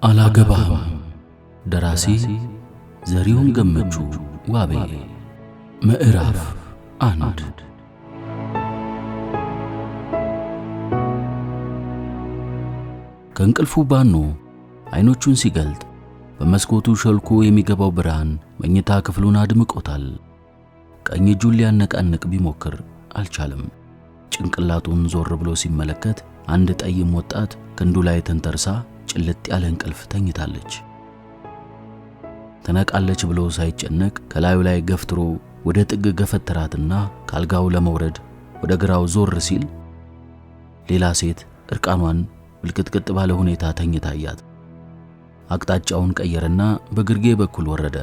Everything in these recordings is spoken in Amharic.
አላገባህም። ደራሲ ዘሪሁን ገመቹ ዋቤ። ምዕራፍ 1። ከእንቅልፉ ባኖ አይኖቹን ሲገልጥ በመስኮቱ ሸልኮ የሚገባው ብርሃን መኝታ ክፍሉን አድምቆታል። ቀኝ እጁን ሊያነቃንቅ ቢሞክር አልቻለም። ጭንቅላቱን ዞር ብሎ ሲመለከት አንድ ጠይም ወጣት ክንዱ ላይ ተንተርሳ ጭልጥ ያለ እንቅልፍ ተኝታለች። ተነቃለች ብሎ ሳይጨነቅ ከላዩ ላይ ገፍትሮ ወደ ጥግ ገፈተራትና ካልጋው ለመውረድ ወደ ግራው ዞር ሲል ሌላ ሴት እርቃኗን ብልቅጥቅጥ ባለ ሁኔታ ተኝታያት። አቅጣጫውን ቀየረና በግርጌ በኩል ወረደ።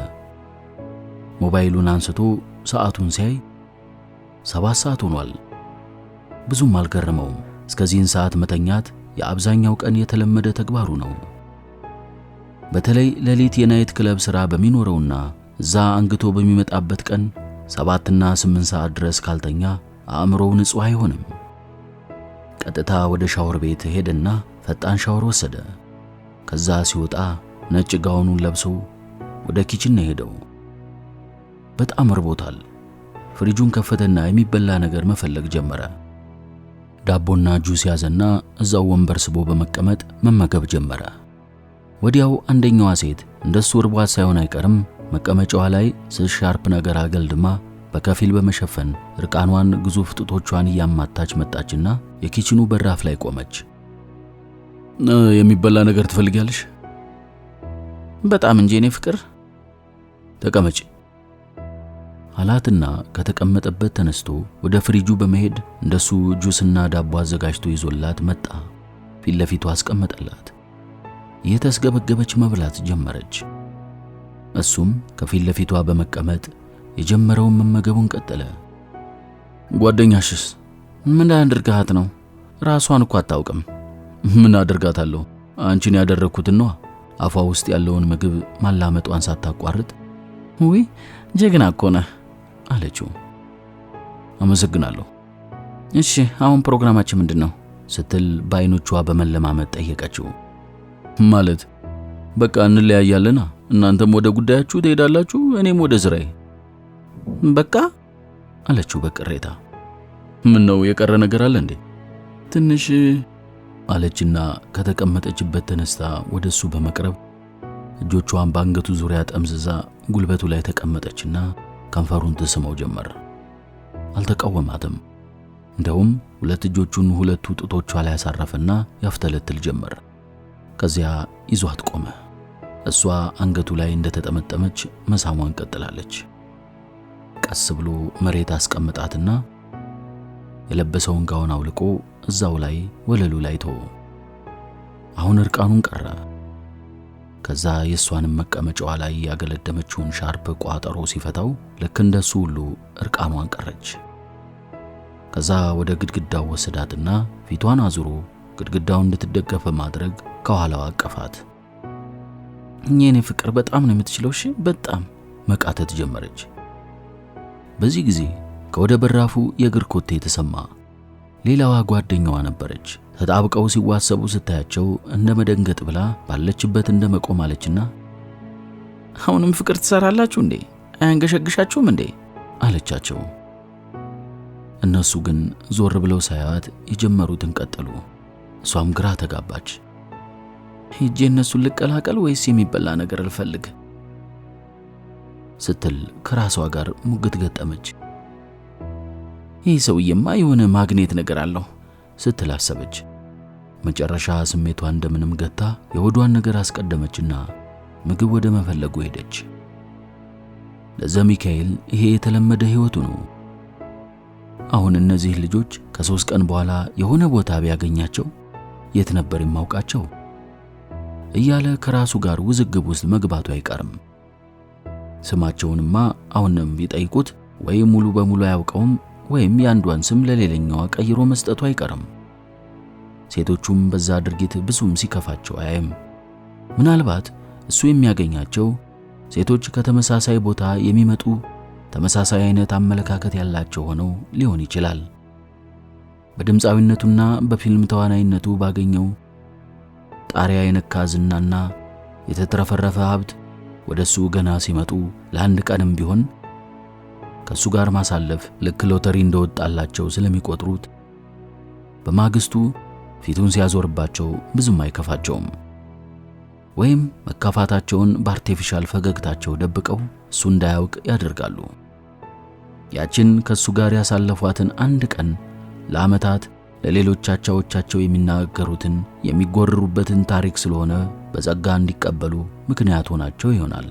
ሞባይሉን አንስቶ ሰዓቱን ሲያይ 7 ሰዓት ሆኗል። ብዙም አልገረመውም። እስከዚህን ሰዓት መተኛት የአብዛኛው ቀን የተለመደ ተግባሩ ነው። በተለይ ሌሊት የናይት ክለብ ሥራ በሚኖረውና እዛ አንግቶ በሚመጣበት ቀን 7 እና 8 ሰዓት ድረስ ካልተኛ አእምሮው ንጹሕ አይሆንም። ቀጥታ ወደ ሻወር ቤት ሄደና ፈጣን ሻወር ወሰደ። ከዛ ሲወጣ ነጭ ጋውኑን ለብሶ ወደ ኪችን ነው ሄደው። በጣም እርቦታል። ፍሪጁን ከፈተና የሚበላ ነገር መፈለግ ጀመረ። ዳቦና ጁስ ያዘና እዛው ወንበር ስቦ በመቀመጥ መመገብ ጀመረ። ወዲያው አንደኛዋ ሴት እንደሱ እርቧት ሳይሆን አይቀርም መቀመጫዋ ላይ ስስ ሻርፕ ነገር አገልድማ በከፊል በመሸፈን እርቃኗን ግዙፍ ጡቶቿን እያማታች መጣችና የኪችኑ በራፍ ላይ ቆመች። የሚበላ ነገር ትፈልጊያለሽ? በጣም እንጂ የኔ ፍቅር። ተቀመጪ አላትና ከተቀመጠበት ተነስቶ ወደ ፍሪጁ በመሄድ እንደሱ ጁስና ዳቦ አዘጋጅቶ ይዞላት መጣ። ፊት ለፊቱ አስቀመጠላት። የተስገበገበች መብላት ጀመረች። እሱም ከፊት ለፊቷ በመቀመጥ የጀመረውን መመገቡን ቀጠለ። ጓደኛሽስ ምን አድርጋት ነው? ራሷን እኮ አታውቅም። ምን አድርጋታለሁ? አንቺን ያደረኩትን ነው። አፏ ውስጥ ያለውን ምግብ ማላመጧን ሳታቋርጥ። ውይ ጀግና እኮ ነህ አለችው። አመሰግናለሁ። እሺ አሁን ፕሮግራማችን ምንድነው? ስትል በአይኖቿ በመለማመጥ ጠየቀችው። ማለት በቃ እንለያያለና እናንተም ወደ ጉዳያችሁ ትሄዳላችሁ፣ እኔም ወደ ስራዬ። በቃ አለችው በቅሬታ። ምን ነው የቀረ ነገር አለ እንዴ? ትንሽ አለችና ከተቀመጠችበት ተነስታ ወደሱ በመቅረብ እጆቿን በአንገቱ ዙሪያ ጠምዝዛ ጉልበቱ ላይ ተቀመጠችና ከንፈሩን ትስመው ጀመር። አልተቃወማትም። እንደውም ሁለት እጆቹን ሁለቱ ጡቶቿ ላይ ያሳረፈና ያፍተለትል ጀመር። ከዚያ ይዟት ቆመ። እሷ አንገቱ ላይ እንደተጠመጠመች መሳሟን ቀጥላለች። ቀስ ብሎ መሬት አስቀምጣትና የለበሰውን ጋውን አውልቆ እዛው ላይ ወለሉ ላይ ተወ። አሁን እርቃኑን ቀረ። ከዛ የሷንም መቀመጫዋ ላይ ያገለደመችውን ሻርፕ ቋጠሮ ሲፈታው ልክ እንደሱ ሁሉ እርቃኗን ቀረች። ከዛ ወደ ግድግዳው ወሰዳትና ፊቷን አዙሮ ግድግዳውን እንድትደገፍ በማድረግ ከኋላው አቀፋት። የኔ ፍቅር በጣም ነው የምትችለው። እሺ በጣም መቃተት ጀመረች። በዚህ ጊዜ ከወደ በራፉ የእግር ኮቴ ተሰማ። ሌላዋ ጓደኛዋ ነበረች። ተጣብቀው ሲዋሰቡ ስታያቸው እንደ መደንገጥ ብላ ባለችበት እንደ መቆም አለችና አሁንም ፍቅር ትሰራላችሁ እንዴ? አያንገሸግሻችሁም እንዴ? አለቻቸው። እነሱ ግን ዞር ብለው ሳያት የጀመሩትን ቀጠሉ። እሷም ግራ ተጋባች። ሄጄ እነሱን ልቀላቀል ወይስ የሚበላ ነገር ልፈልግ ስትል ከራሷ ጋር ሙግት ገጠመች። ይህ ሰውዬማ የሆነ ማግኔት ነገር አለው ስትል አሰበች። መጨረሻ ስሜቷ እንደምንም ገታ የሆዷን ነገር አስቀደመችና ምግብ ወደ መፈለጉ ሄደች። ለዘሚካኤል ይሄ የተለመደ ህይወቱ ነው። አሁን እነዚህ ልጆች ከ3 ቀን በኋላ የሆነ ቦታ ቢያገኛቸው የት ነበር የማውቃቸው እያለ ከራሱ ጋር ውዝግብ ውስጥ መግባቱ አይቀርም። ስማቸውንማ አሁንም ቢጠይቁት ወይ ሙሉ በሙሉ አያውቀውም ወይም ያንዷን ስም ለሌላኛዋ ቀይሮ መስጠቱ አይቀርም። ሴቶቹም በዛ ድርጊት ብዙም ሲከፋቸው አያይም። ምናልባት እሱ የሚያገኛቸው ሴቶች ከተመሳሳይ ቦታ የሚመጡ ተመሳሳይ አይነት አመለካከት ያላቸው ሆነው ሊሆን ይችላል። በድምፃዊነቱና በፊልም ተዋናይነቱ ባገኘው ጣሪያ የነካ ዝናና የተትረፈረፈ ሀብት ወደሱ ገና ሲመጡ ለአንድ ቀንም ቢሆን ከሱ ጋር ማሳለፍ ልክ ሎተሪ እንደወጣላቸው ስለሚቆጥሩት በማግስቱ ፊቱን ሲያዞርባቸው ብዙም አይከፋቸውም። ወይም መካፋታቸውን በአርቲፊሻል ፈገግታቸው ደብቀው እሱ እንዳያውቅ ያደርጋሉ። ያችን ከሱ ጋር ያሳለፏትን አንድ ቀን ለዓመታት ለሌሎች አቻዎቻቸው የሚናገሩትን የሚጎርሩበትን ታሪክ ስለሆነ በጸጋ እንዲቀበሉ ምክንያት ሆናቸው ይሆናል።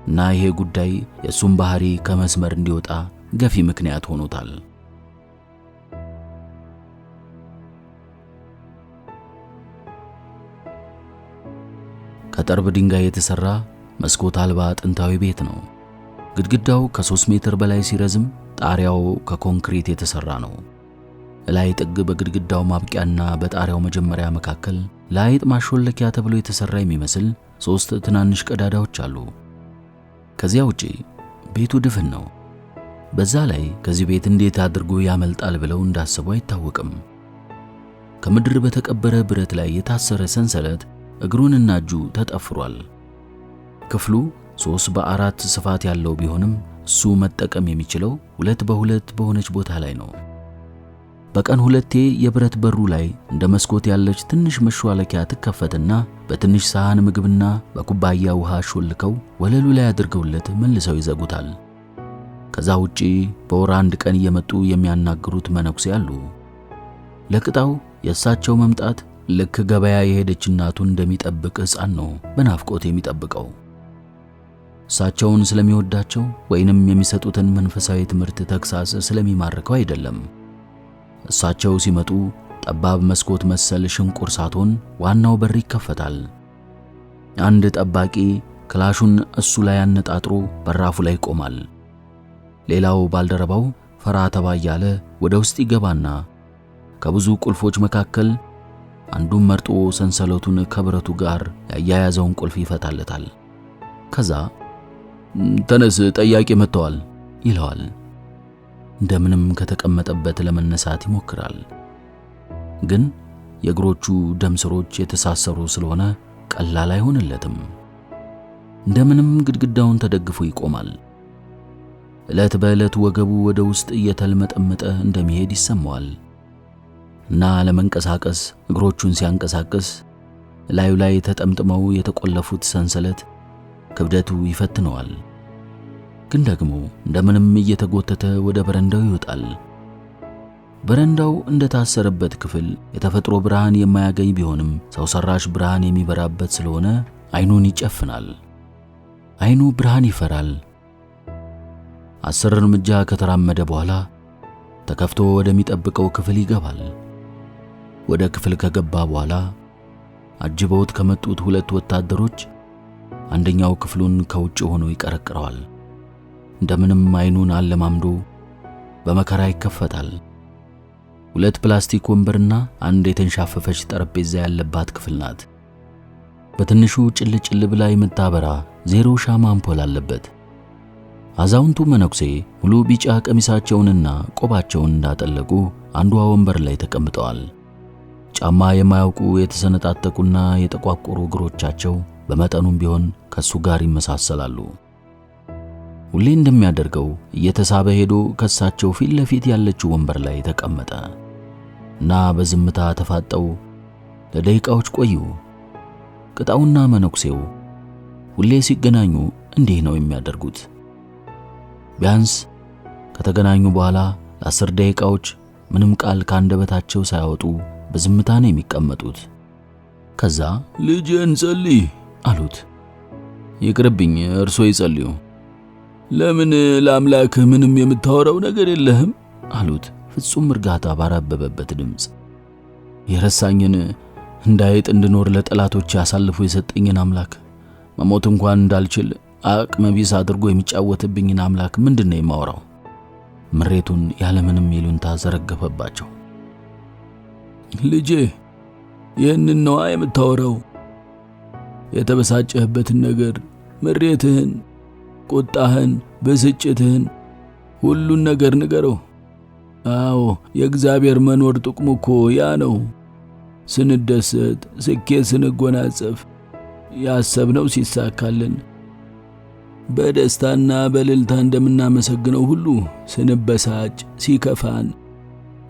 እና ይሄ ጉዳይ የእሱም ባህሪ ከመስመር እንዲወጣ ገፊ ምክንያት ሆኖታል። ከጠርብ ድንጋይ የተሰራ መስኮት አልባ ጥንታዊ ቤት ነው። ግድግዳው ከ3 ሜትር በላይ ሲረዝም ጣሪያው ከኮንክሪት የተሰራ ነው። ላይ ጥግ በግድግዳው ማብቂያና በጣሪያው መጀመሪያ መካከል ለአይጥ ማሾለኪያ ተብሎ የተሰራ የሚመስል 3 ትናንሽ ቀዳዳዎች አሉ። ከዚያ ውጪ ቤቱ ድፍን ነው። በዛ ላይ ከዚህ ቤት እንዴት አድርጎ ያመልጣል ብለው እንዳሰቡ አይታወቅም። ከምድር በተቀበረ ብረት ላይ የታሰረ ሰንሰለት እግሩንና እጁ ተጠፍሯል። ክፍሉ 3 በ4 ስፋት ያለው ቢሆንም እሱ መጠቀም የሚችለው 2 በ2 በሆነች ቦታ ላይ ነው። በቀን 2 የብረት በሩ ላይ እንደ መስኮት ያለች ትንሽ መሿለኪያ ትከፈትና በትንሽ ሳህን ምግብና በኩባያ ውሃ ሾልከው ወለሉ ላይ አድርገውለት መልሰው ይዘጉታል። ከዛ ውጪ በወር 1 ቀን እየመጡ የሚያናግሩት መነኩሴ አሉ። ለቅጣው የእሳቸው መምጣት ልክ ገበያ የሄደች እናቱን እንደሚጠብቅ ሕፃን ነው በናፍቆት የሚጠብቀው። እሳቸውን ስለሚወዳቸው ወይንም የሚሰጡትን መንፈሳዊ ትምህርት ተግሳጽ ስለሚማርከው አይደለም። እሳቸው ሲመጡ ጠባብ መስኮት መሰል ሽንቁር ሳትሆን ዋናው በር ይከፈታል። አንድ ጠባቂ ክላሹን እሱ ላይ አነጣጥሮ በራፉ ላይ ይቆማል። ሌላው ባልደረባው ፈራ ተባ እያለ ወደ ውስጥ ይገባና ከብዙ ቁልፎች መካከል አንዱን መርጦ ሰንሰለቱን ከብረቱ ጋር ያያያዘውን ቁልፍ ይፈታለታል። ከዛ ተነስ ጠያቂ መጥተዋል ይለዋል። እንደምንም ከተቀመጠበት ለመነሳት ይሞክራል። ግን የእግሮቹ ደም ስሮች የተሳሰሩ ስለሆነ ቀላል አይሆንለትም። እንደምንም ግድግዳውን ተደግፎ ይቆማል። ዕለት በዕለት ወገቡ ወደ ውስጥ እየተልመጠመጠ እንደሚሄድ ይሰማዋል እና ለመንቀሳቀስ እግሮቹን ሲያንቀሳቅስ ላዩ ላይ ተጠምጥመው የተቆለፉት ሰንሰለት ክብደቱ ይፈትነዋል። ግን ደግሞ እንደምንም እየተጎተተ ወደ በረንዳው ይወጣል። በረንዳው እንደታሰረበት ክፍል የተፈጥሮ ብርሃን የማያገኝ ቢሆንም ሰው ሰራሽ ብርሃን የሚበራበት ስለሆነ አይኑን ይጨፍናል። አይኑ ብርሃን ይፈራል። 10 እርምጃ ከተራመደ በኋላ ተከፍቶ ወደሚጠብቀው ክፍል ይገባል። ወደ ክፍል ከገባ በኋላ አጅበውት ከመጡት 2 ወታደሮች አንደኛው ክፍሉን ከውጭ ሆኖ ይቀረቅረዋል። እንደምንም አይኑን አለማምዶ በመከራ ይከፈታል። 2 ፕላስቲክ ወንበርና አንድ የተንሻፈፈች ጠረጴዛ ያለባት ክፍል ናት። በትንሹ ጭልጭል ብላ የምታበራ 0 ሻማ አምፖል አለበት። አዛውንቱ መነኩሴ ሙሉ ቢጫ ቀሚሳቸውንና ቆባቸውን እንዳጠለቁ አንዷ ወንበር ላይ ተቀምጠዋል። ጫማ የማያውቁ የተሰነጣጠቁና የተቋቆሩ እግሮቻቸው በመጠኑም ቢሆን ከሱ ጋር ይመሳሰላሉ። ሁሌ እንደሚያደርገው እየተሳበ ሄዶ ከሳቸው ፊት ለፊት ያለችው ወንበር ላይ ተቀመጠ እና በዝምታ ተፋጠው ለደቂቃዎች ቆዩ። ቅጣውና መነኩሴው ሁሌ ሲገናኙ እንዲህ ነው የሚያደርጉት። ቢያንስ ከተገናኙ በኋላ ለ10 ደቂቃዎች ምንም ቃል ካንደበታቸው ሳያወጡ በዝምታ ነው የሚቀመጡት። ከዛ ልጄን ጸልይ አሉት። ይቅርብኝ፣ እርሶ ይጸልዩ። ለምን ለአምላክህ ምንም የምታወራው ነገር የለህም አሉት ፍጹም እርጋታ ባራበበበት ድምፅ። የረሳኝን እንዳይጥ እንድኖር ለጠላቶች አሳልፎ የሰጠኝን አምላክ መሞት እንኳን እንዳልችል አቅመ ቢስ አድርጎ የሚጫወትብኝን አምላክ ምንድነው የማወራው? ምሬቱን ያለምንም ይሉንታ ዘረገፈባቸው። ልጄ ይህንን ነዋ የምታወራው? የተበሳጨህበትን ነገር፣ ምሬትህን፣ ቁጣህን፣ ብስጭትህን ሁሉን ነገር ንገረው። አዎ የእግዚአብሔር መኖር ጥቅሙ እኮ ያ ነው። ስንደሰት፣ ስኬት ስንጎናጸፍ ያሰብነው ሲሳካልን በደስታና በእልልታ እንደምናመሰግነው ሁሉ ስንበሳጭ፣ ሲከፋን፣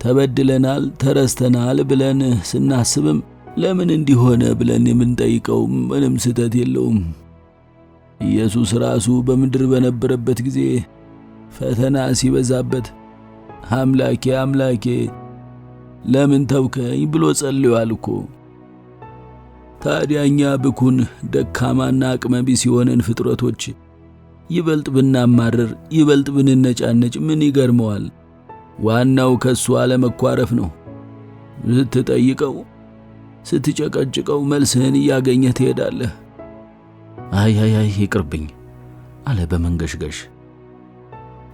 ተበድለናል፣ ተረስተናል ብለን ስናስብም ለምን እንዲሆነ ብለን የምንጠይቀው ምንም ስህተት የለውም። ኢየሱስ ራሱ በምድር በነበረበት ጊዜ ፈተና ሲበዛበት አምላኬ አምላኬ ለምን ተውከኝ ብሎ ጸልዮአል እኮ። ታዲያ እኛ ብኩን ደካማና አቅመቢስ የሆነን ፍጥረቶች ይበልጥ ብናማርር ይበልጥ ብንነጫነጭ ምን ይገርመዋል? ዋናው ከሱ አለመኳረፍ ነው። ስትጠይቀው ስትጨቀጭቀው መልስህን እያገኘህ ትሄዳለህ። አይ ይቅርብኝ አለ በመንገሽገሽ።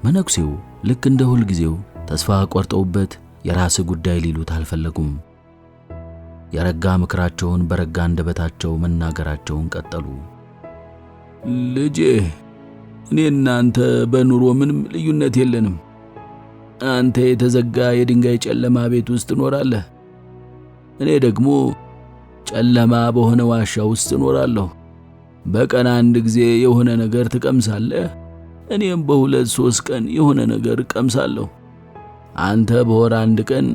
መነኩሴው ልክ እንደ ሁል ጊዜው ተስፋ ቆርጠውበት የራስ ጉዳይ ሊሉት አልፈለጉም። የረጋ ምክራቸውን በረጋ አንደበታቸው መናገራቸውን ቀጠሉ። ልጄ፣ እኔና አንተ በኑሮ ምንም ልዩነት የለንም። አንተ የተዘጋ የድንጋይ ጨለማ ቤት ውስጥ እኖራለህ፣ እኔ ደግሞ ጨለማ በሆነ ዋሻ ውስጥ እኖራለሁ። በቀን አንድ ጊዜ የሆነ ነገር ትቀምሳለህ፣ እኔም በሁለት ሶስት ቀን የሆነ ነገር ቀምሳለሁ። አንተ በወር አንድ ቀን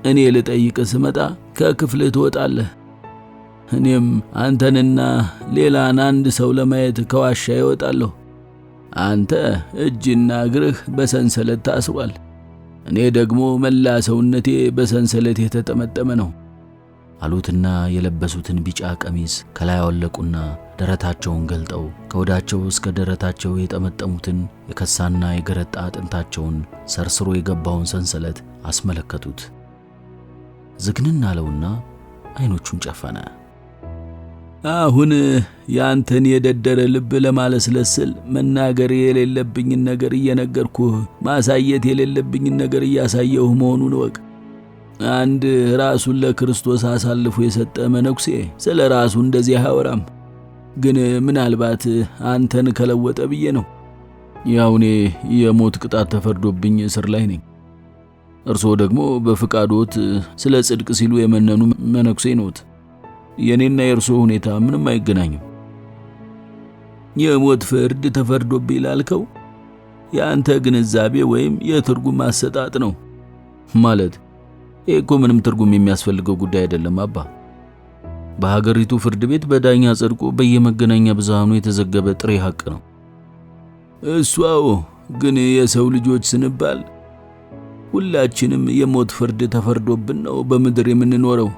እኔ ልጠይቅ ስመጣ ከክፍልህ ትወጣለህ። እኔም አንተንና ሌላን አንድ ሰው ለማየት ከዋሻ ይወጣለሁ። አንተ እጅና እግርህ በሰንሰለት ታስሯል፣ እኔ ደግሞ መላ ሰውነቴ በሰንሰለት የተጠመጠመ ነው አሉትና የለበሱትን ቢጫ ቀሚስ ከላይ አወለቁና ደረታቸውን ገልጠው ከወዳቸው እስከ ደረታቸው የጠመጠሙትን የከሳና የገረጣ አጥንታቸውን ሰርስሮ የገባውን ሰንሰለት አስመለከቱት። ዝግንን አለውና አይኖቹን ጨፈነ። አሁን ያንተን የደደረ ልብ ለማለስለስል መናገር የሌለብኝን ነገር እየነገርኩህ ማሳየት የሌለብኝን ነገር እያሳየሁህ መሆኑን ወቅ። አንድ ራሱን ለክርስቶስ አሳልፎ የሰጠ መነኩሴ ስለ ራሱ እንደዚህ አያወራም። ግን ምናልባት አንተን ከለወጠ ብዬ ነው። ያው እኔ የሞት ቅጣት ተፈርዶብኝ እስር ላይ ነኝ። እርስዎ ደግሞ በፍቃዶት ስለ ጽድቅ ሲሉ የመነኑ መነኩሴ ነዎት። የኔና የእርስዎ ሁኔታ ምንም አይገናኝም። የሞት ፍርድ ተፈርዶብኝ ላልከው የአንተ ግንዛቤ ወይም የትርጉም አሰጣጥ ነው ማለት። ይህ እኮ ምንም ትርጉም የሚያስፈልገው ጉዳይ አይደለም አባ። በሀገሪቱ ፍርድ ቤት በዳኛ ጸድቆ በየመገናኛ ብዙሃኑ የተዘገበ ጥሬ ሐቅ ነው። እሷው ግን የሰው ልጆች ስንባል ሁላችንም የሞት ፍርድ ተፈርዶብን ነው በምድር የምንኖረው።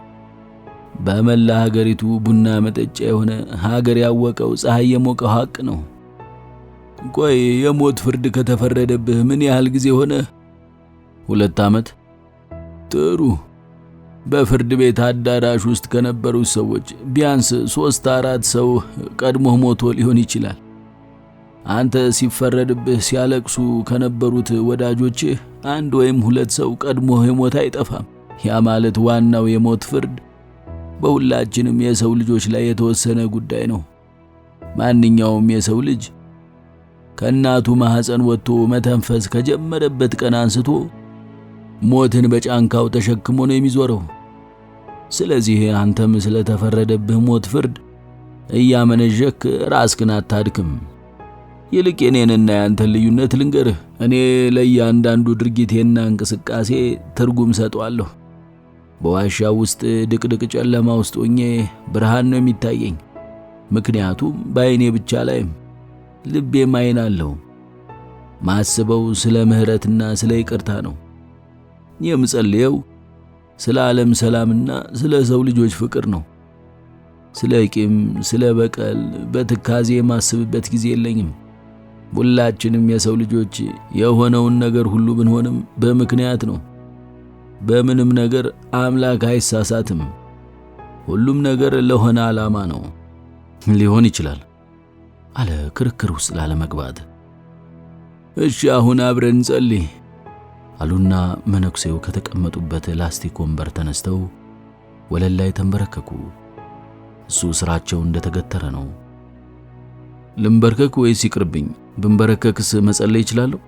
በመላ ሀገሪቱ ቡና መጠጫ የሆነ ሀገር ያወቀው ፀሐይ የሞቀው ሐቅ ነው። ቆይ የሞት ፍርድ ከተፈረደብህ ምን ያህል ጊዜ ሆነ? 2 ዓመት። ጥሩ። በፍርድ ቤት አዳራሽ ውስጥ ከነበሩት ሰዎች ቢያንስ 3-4 ሰው ቀድሞህ ሞቶ ሊሆን ይችላል። አንተ ሲፈረድብህ ሲያለቅሱ ከነበሩት ወዳጆችህ 1 ወይም 2 ሰው ቀድሞህ የሞተ አይጠፋም። ያ ማለት ዋናው የሞት ፍርድ በሁላችንም የሰው ልጆች ላይ የተወሰነ ጉዳይ ነው። ማንኛውም የሰው ልጅ ከእናቱ ማህፀን ወጥቶ መተንፈስ ከጀመረበት ቀን አንስቶ ሞትን በጫንካው ተሸክሞ ነው የሚዞረው። ስለዚህ አንተም ስለተፈረደብህ ሞት ፍርድ እያመነዠክ ራስህን አታድክም። ይልቅ የኔንና ያንተን ልዩነት ልንገርህ። እኔ ለእያንዳንዱ ድርጊቴና እንቅስቃሴ ትርጉም ሰጠዋለሁ። በዋሻው ውስጥ ድቅድቅ ጨለማ ውስጥ ሆኜ ብርሃን ነው የሚታየኝ። ምክንያቱም በዓይኔ ብቻ ላይም ልቤም ዓይን አለው። ማስበው ስለ ምሕረትና ስለ ይቅርታ ነው። የምጸልየው ስለ ዓለም ሰላምና ስለ ሰው ልጆች ፍቅር ነው። ስለ ቂም፣ ስለ በቀል በትካዜ የማስብበት ጊዜ የለኝም። ሁላችንም የሰው ልጆች የሆነውን ነገር ሁሉ ብንሆንም በምክንያት ነው። በምንም ነገር አምላክ አይሳሳትም። ሁሉም ነገር ለሆነ ዓላማ ነው። ሊሆን ይችላል አለ ክርክር ውስጥ ላለመግባት። እሺ አሁን አብረን እንጸልይ አሉና መነኩሴው ከተቀመጡበት ላስቲክ ወንበር ተነስተው ወለል ላይ ተንበረከኩ። እሱ ስራቸው እንደተገተረ ነው። ልንበርከክ ወይስ ይቅርብኝ? ብንበረከክስ መጸለይ ይችላለሁ?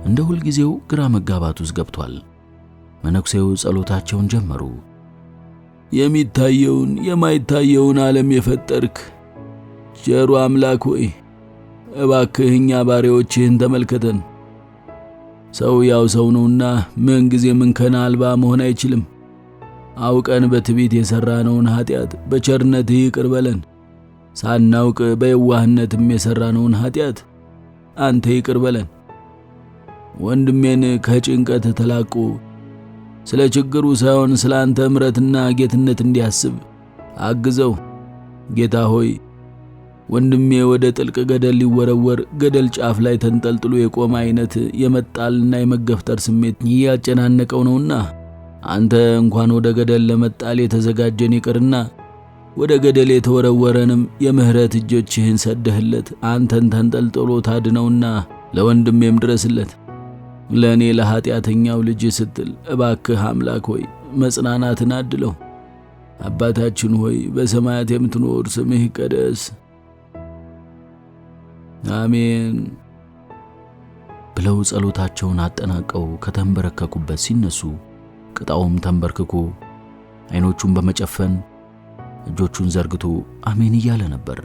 እንደ ሁል ጊዜው ግራ መጋባት ውስጥ ገብቷል። መነኩሴው ጸሎታቸውን ጀመሩ። የሚታየውን የማይታየውን ዓለም የፈጠርክ ቸሩ አምላክ ሆይ እባክህ እኛ ባሪያዎችህን ተመልከተን። ሰው ያው ሰው ነውና ምንጊዜም እንከን አልባ መሆን አይችልም። አውቀን በትዕቢት የሠራነውን ኃጢአት በቸርነትህ ይቅር በለን። ሳናውቅ በየዋህነትም የሠራነውን ኃጢአት አንተ ይቅር በለን። ወንድሜን ከጭንቀት ተላቆ ስለ ችግሩ ሳይሆን ስለ አንተ ምሕረትና ጌትነት እንዲያስብ አግዘው። ጌታ ሆይ ወንድሜ ወደ ጥልቅ ገደል ሊወረወር ገደል ጫፍ ላይ ተንጠልጥሎ የቆመ አይነት የመጣልና የመገፍተር ስሜት እያጨናነቀው ነውና አንተ እንኳን ወደ ገደል ለመጣል የተዘጋጀን ይቅርና ወደ ገደል የተወረወረንም የምህረት እጆችህን ሰደህለት አንተን ተንጠልጥሎ ታድነውና ለወንድሜም ድረስለት። ለእኔ ለኃጢአተኛው ልጅ ስትል እባክህ አምላክ ሆይ መጽናናትን አድለው። አባታችን ሆይ በሰማያት የምትኖር ስምህ ይቀደስ፣ አሜን ብለው ጸሎታቸውን አጠናቀው ከተንበረከኩበት ሲነሱ ቅጣውም ተንበርክኮ አይኖቹን በመጨፈን እጆቹን ዘርግቶ አሜን እያለ ነበር።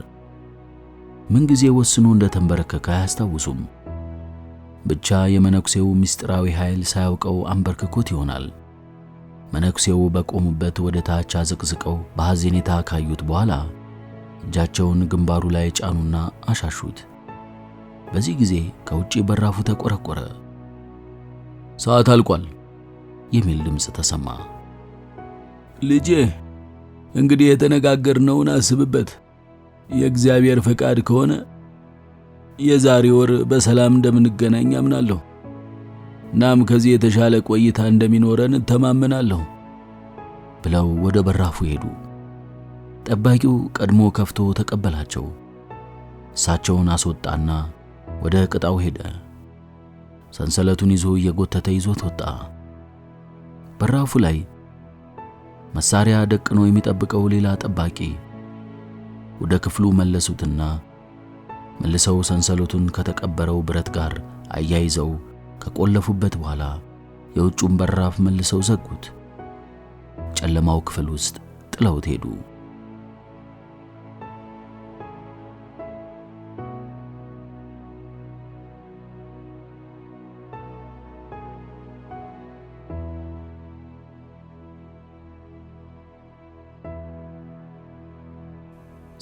ምንጊዜ ወስኖ እንደተንበረከከ አያስታውሱም። ብቻ የመነኩሴው ምስጢራዊ ኃይል ሳያውቀው አንበርክኮት ይሆናል። መነኩሴው በቆሙበት ወደ ታች አዘቅዝቀው በሐዘኔታ ካዩት በኋላ እጃቸውን ግንባሩ ላይ ጫኑና አሻሹት። በዚህ ጊዜ ከውጪ በራፉ ተቆረቆረ። ሰዓት አልቋል የሚል ድምፅ ተሰማ። ልጄ እንግዲህ የተነጋገርነውን አስብበት። የእግዚአብሔር ፈቃድ ከሆነ የዛሬ ወር በሰላም እንደምንገናኝ አምናለሁ። እናም ከዚህ የተሻለ ቆይታ እንደሚኖረን እተማመናለሁ ብለው ወደ በራፉ ሄዱ። ጠባቂው ቀድሞ ከፍቶ ተቀበላቸው። እሳቸውን አስወጣና ወደ ቅጣው ሄደ። ሰንሰለቱን ይዞ እየጎተተ ይዞት ወጣ። በራፉ ላይ መሳሪያ ደቅኖ የሚጠብቀው ሌላ ጠባቂ ወደ ክፍሉ መለሱትና መልሰው ሰንሰለቱን ከተቀበረው ብረት ጋር አያይዘው ከቆለፉበት በኋላ የውጩን በራፍ መልሰው ዘጉት። ጨለማው ክፍል ውስጥ ጥለውት ሄዱ።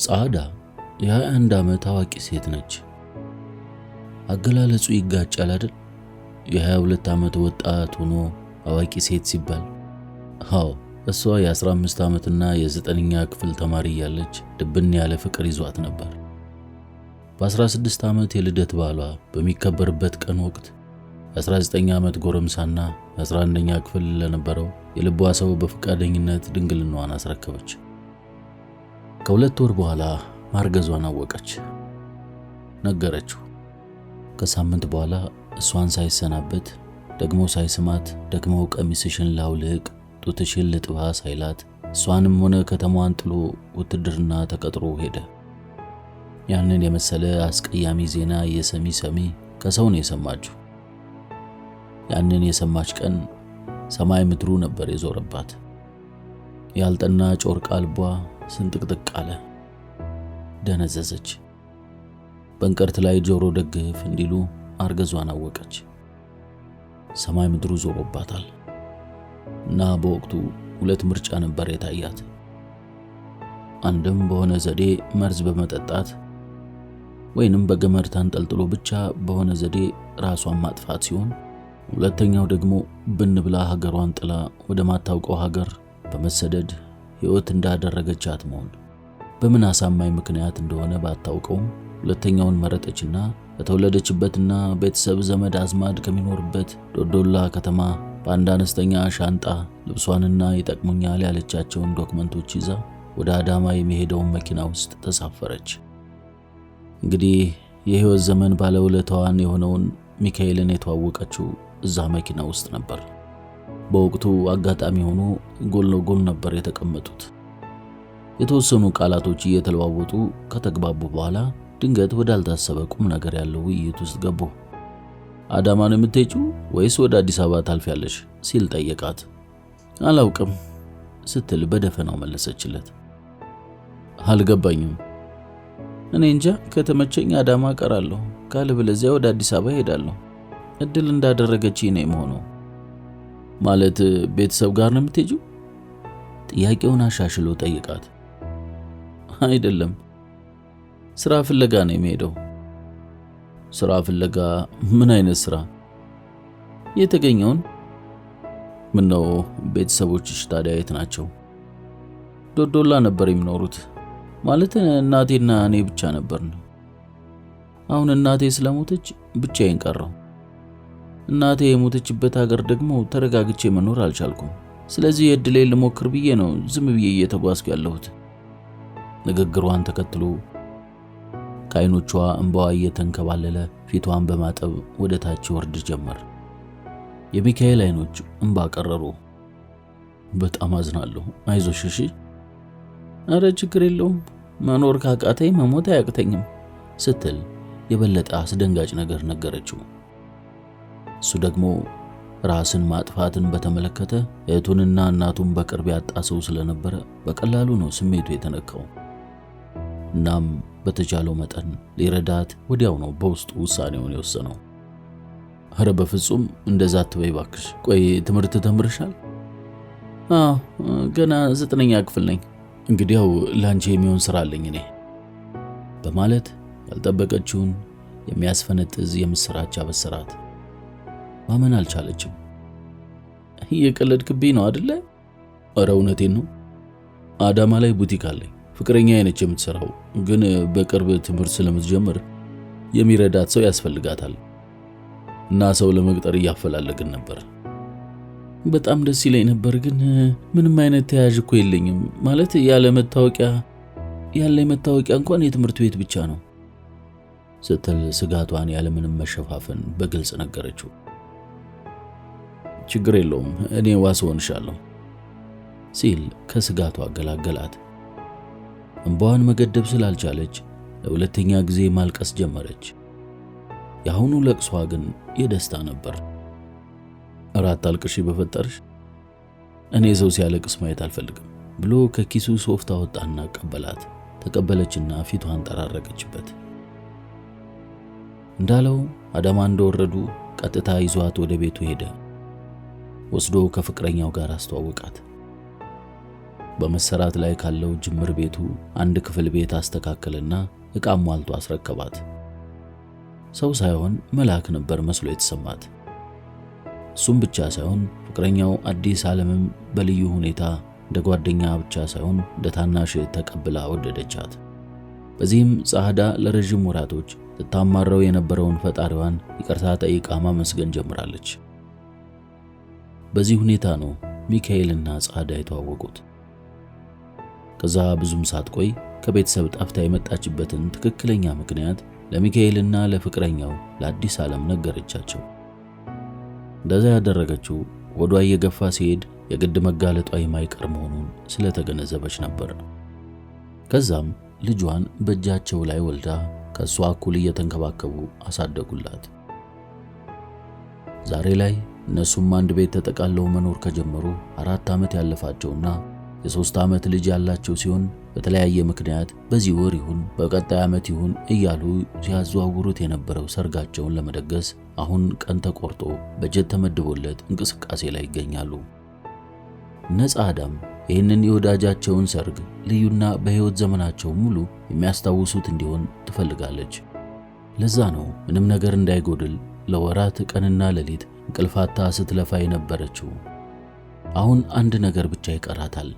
ጻዕዳ የ21 ዓመት አዋቂ ሴት ነች። አገላለጹ ይጋጫል አይደል? የ22 ዓመት ወጣት ሆኖ አዋቂ ሴት ሲባል፣ አዎ እሷ የ15 ዓመትና የ9ኛ ክፍል ተማሪ ያለች ድብን ያለ ፍቅር ይዟት ነበር። በ16 ዓመት የልደት በዓሏ በሚከበርበት ቀን ወቅት የ19 ዓመት ጎረምሳና የ11ኛ ክፍል ለነበረው የልቧ ሰው በፈቃደኝነት ድንግልናዋን አስረከበች። ከሁለት ወር በኋላ ማርገዟን አወቀች። ነገረችው። ከሳምንት በኋላ እሷን ሳይሰናበት ደግሞ ሳይስማት ደግሞ ቀሚስሽን ላውልቅ ጡትሽን ልጥባ ሳይላት እሷንም ሆነ ከተማዋን ጥሎ ውትድርና ተቀጥሮ ሄደ። ያንን የመሰለ አስቀያሚ ዜና የሰሚ ከሰው ነው የሰማችው። ያንን የሰማች ቀን ሰማይ ምድሩ ነበር የዞረባት። ያልጠና ጮርቃ ልቧ ስንጥቅጥቅ አለ። ደነዘዘች። በእንቅርት ላይ ጆሮ ደግፍ እንዲሉ ማርገዟን አወቀች። ሰማይ ምድሩ ዞሮባታል እና በወቅቱ ሁለት ምርጫ ነበር የታያት። አንድም በሆነ ዘዴ መርዝ በመጠጣት ወይንም በገመድ ተንጠልጥሎ ብቻ በሆነ ዘዴ ራሷን ማጥፋት ሲሆን፣ ሁለተኛው ደግሞ ብንብላ ሀገሯን ጥላ ወደ ማታውቀው ሀገር በመሰደድ ሕይወት እንዳደረገቻት መሆን። በምን አሳማኝ ምክንያት እንደሆነ ባታውቀውም ሁለተኛውን መረጠችና በተወለደችበትና ቤተሰብ ዘመድ አዝማድ ከሚኖርበት ዶዶላ ከተማ በአንድ አነስተኛ ሻንጣ ልብሷንና ይጠቅሙኛል ያለቻቸውን ዶክመንቶች ይዛ ወደ አዳማ የሚሄደውን መኪና ውስጥ ተሳፈረች። እንግዲህ የሕይወት ዘመን ባለውለታዋን የሆነውን ሚካኤልን የተዋወቀችው እዛ መኪና ውስጥ ነበር። በወቅቱ አጋጣሚ ሆኖ ጎን ለጎን ነበር የተቀመጡት። የተወሰኑ ቃላቶች እየተለዋወጡ ከተግባቡ በኋላ ድንገት ወዳልታሰበ ቁም ነገር ያለው ውይይት ውስጥ ገቡ። አዳማ ነው የምትሄጂው ወይስ ወደ አዲስ አበባ ታልፊያለሽ ሲል ጠየቃት። አላውቅም ስትል በደፈናው መለሰችለት። አልገባኝም። እኔ እንጃ፣ ከተመቸኝ አዳማ እቀራለሁ፣ ካለበለዚያ ወደ አዲስ አበባ እሄዳለሁ። እድል እንዳደረገች ነው የምሆነው። ማለት ቤተሰብ ጋር ነው የምትሄጂው? ጥያቄውን አሻሽሎ ጠይቃት። አይደለም፣ ስራ ፍለጋ ነው የሚሄደው። ስራ ፍለጋ? ምን አይነት ስራ? የተገኘውን። ምን ነው ቤተሰቦችሽ ታዲያ የት ናቸው? ዶዶላ ነበር የሚኖሩት። ማለት እናቴና እኔ ብቻ ነበርን። አሁን እናቴ ስለሞተች ብቻዬን ቀረሁ። እናቴ የሞተችበት ሀገር ደግሞ ተረጋግቼ መኖር አልቻልኩም። ስለዚህ እድሌን ልሞክር ብዬ ነው ዝም ብዬ እየተጓዝኩ ያለሁት። ንግግሯን ተከትሎ ከዓይኖቿ እንባዋ እየተንከባለለ ፊቷን በማጠብ ወደ ታች ወርድ ጀመር። የሚካኤል ዓይኖች እንባ ቀረሩ። በጣም አዝናለሁ፣ አይዞሽ እሺ። አረ ችግር የለውም፣ መኖር ካቃተኝ መሞት አያቅተኝም ስትል የበለጠ አስደንጋጭ ነገር ነገረችው። እሱ ደግሞ ራስን ማጥፋትን በተመለከተ እህቱንና እናቱን በቅርብ ያጣ ሰው ስለነበረ በቀላሉ ነው ስሜቱ የተነካው። እናም በተቻለው መጠን ሊረዳት ወዲያው ነው በውስጡ ውሳኔውን የወሰነው። ኧረ በፍጹም እንደዛ አትበይ እባክሽ። ቆይ ትምህርት ተምርሻል? አዎ ገና 9ኛ ክፍል ነኝ። እንግዲያው ላንቺ የሚሆን ስራ አለኝ እኔ በማለት ያልጠበቀችውን የሚያስፈነጥዝ የምስራች አበሰራት። ማመን አልቻለችም። እየቀለድክብኝ ነው አይደለ? ኧረ እውነቴን ነው። አዳማ ላይ ቡቲክ አለኝ። ፍቅረኛ አይነች የምትሰራው፣ ግን በቅርብ ትምህርት ስለምትጀምር የሚረዳት ሰው ያስፈልጋታል እና ሰው ለመቅጠር እያፈላለግን ነበር። በጣም ደስ ይለኝ ነበር፣ ግን ምንም አይነት ተያዥ እኮ የለኝም። ማለት ያለ መታወቂያ እንኳን የትምህርት ቤት ብቻ ነው ስትል ስጋቷን ያለምንም መሸፋፈን በግልጽ ነገረችው። ችግር የለውም እኔ ዋስ ሆንሻለሁ ሲል ከስጋቷ አገላገላት። እንባዋን መገደብ ስላልቻለች ለሁለተኛ ጊዜ ማልቀስ ጀመረች። የአሁኑ ለቅሷ ግን የደስታ ነበር። እራት አልቅሺ በፈጠርሽ፣ እኔ ሰው ሲያለቅስ ማየት አልፈልግም ብሎ ከኪሱ ሶፍት አወጣና ቀበላት። ተቀበለችና ፊቷን ጠራረቀችበት። እንዳለው አዳማ እንደወረዱ ቀጥታ ይዟት ወደ ቤቱ ሄደ። ወስዶ ከፍቅረኛው ጋር አስተዋወቃት። በመሰራት ላይ ካለው ጅምር ቤቱ አንድ ክፍል ቤት አስተካከለና ዕቃም ሟልቶ አስረከባት። ሰው ሳይሆን መልአክ ነበር መስሎ የተሰማት። እሱም ብቻ ሳይሆን ፍቅረኛው አዲስ ዓለምም በልዩ ሁኔታ እንደ ጓደኛ ብቻ ሳይሆን እንደ ታናሽ ተቀብላ ወደደቻት። በዚህም ጻዕዳ ለረጅም ወራቶች ትታማረው የነበረውን ፈጣሪዋን ይቅርታ ጠይቃ ማመስገን ጀምራለች። በዚህ ሁኔታ ነው ሚካኤልና ጻዕዳ የተዋወቁት። ከዛ ብዙም ሳትቆይ ከቤተሰብ ጠፍታ የመጣችበትን ትክክለኛ ምክንያት ለሚካኤልና ለፍቅረኛው ለአዲስ ዓለም ነገረቻቸው። እንደዛ ያደረገችው ወዷ እየገፋ ሲሄድ የግድ መጋለጧ የማይቀር መሆኑን ስለተገነዘበች ነበር። ከዛም ልጇን በእጃቸው ላይ ወልዳ ከሷ እኩል እየተንከባከቡ አሳደጉላት። ዛሬ ላይ እነሱም አንድ ቤት ተጠቃለው መኖር ከጀመሩ 4 ዓመት ያለፋቸውና የ3 ዓመት ልጅ ያላቸው ሲሆን በተለያየ ምክንያት በዚህ ወር ይሁን በቀጣይ ዓመት ይሁን እያሉ ሲያዘዋውሩት የነበረው ሰርጋቸውን ለመደገስ አሁን ቀን ተቆርጦ በጀት ተመድቦለት እንቅስቃሴ ላይ ይገኛሉ። ጻዕዳም ይህንን የወዳጃቸውን ሰርግ ልዩና በሕይወት ዘመናቸው ሙሉ የሚያስታውሱት እንዲሆን ትፈልጋለች። ለዛ ነው ምንም ነገር እንዳይጎድል ለወራት ቀንና ሌሊት እንቅልፋታ ስትለፋ የነበረችው። አሁን አንድ ነገር ብቻ ይቀራታል።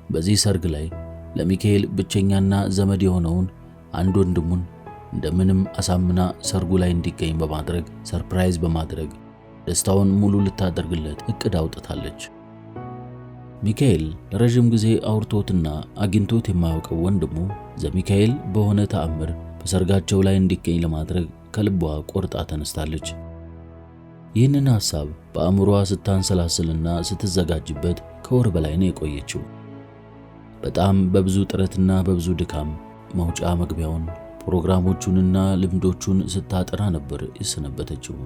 በዚህ ሰርግ ላይ ለሚካኤል ብቸኛና ዘመድ የሆነውን አንድ ወንድሙን እንደምንም አሳምና ሰርጉ ላይ እንዲገኝ በማድረግ ሰርፕራይዝ በማድረግ ደስታውን ሙሉ ልታደርግለት እቅድ አውጥታለች። ሚካኤል ለረጅም ጊዜ አውርቶትና አግኝቶት የማያውቀው ወንድሙ ዘሚካኤል በሆነ ተአምር በሰርጋቸው ላይ እንዲገኝ ለማድረግ ከልቧ ቆርጣ ተነስታለች። ይህንን ሐሳብ በአእምሮዋ ስታንሰላስልና ስትዘጋጅበት ከወር በላይ ነው የቆየችው። በጣም በብዙ ጥረትና በብዙ ድካም መውጫ መግቢያውን ፕሮግራሞቹንና ልምዶቹን ስታጠና ነበር የሰነበተችው።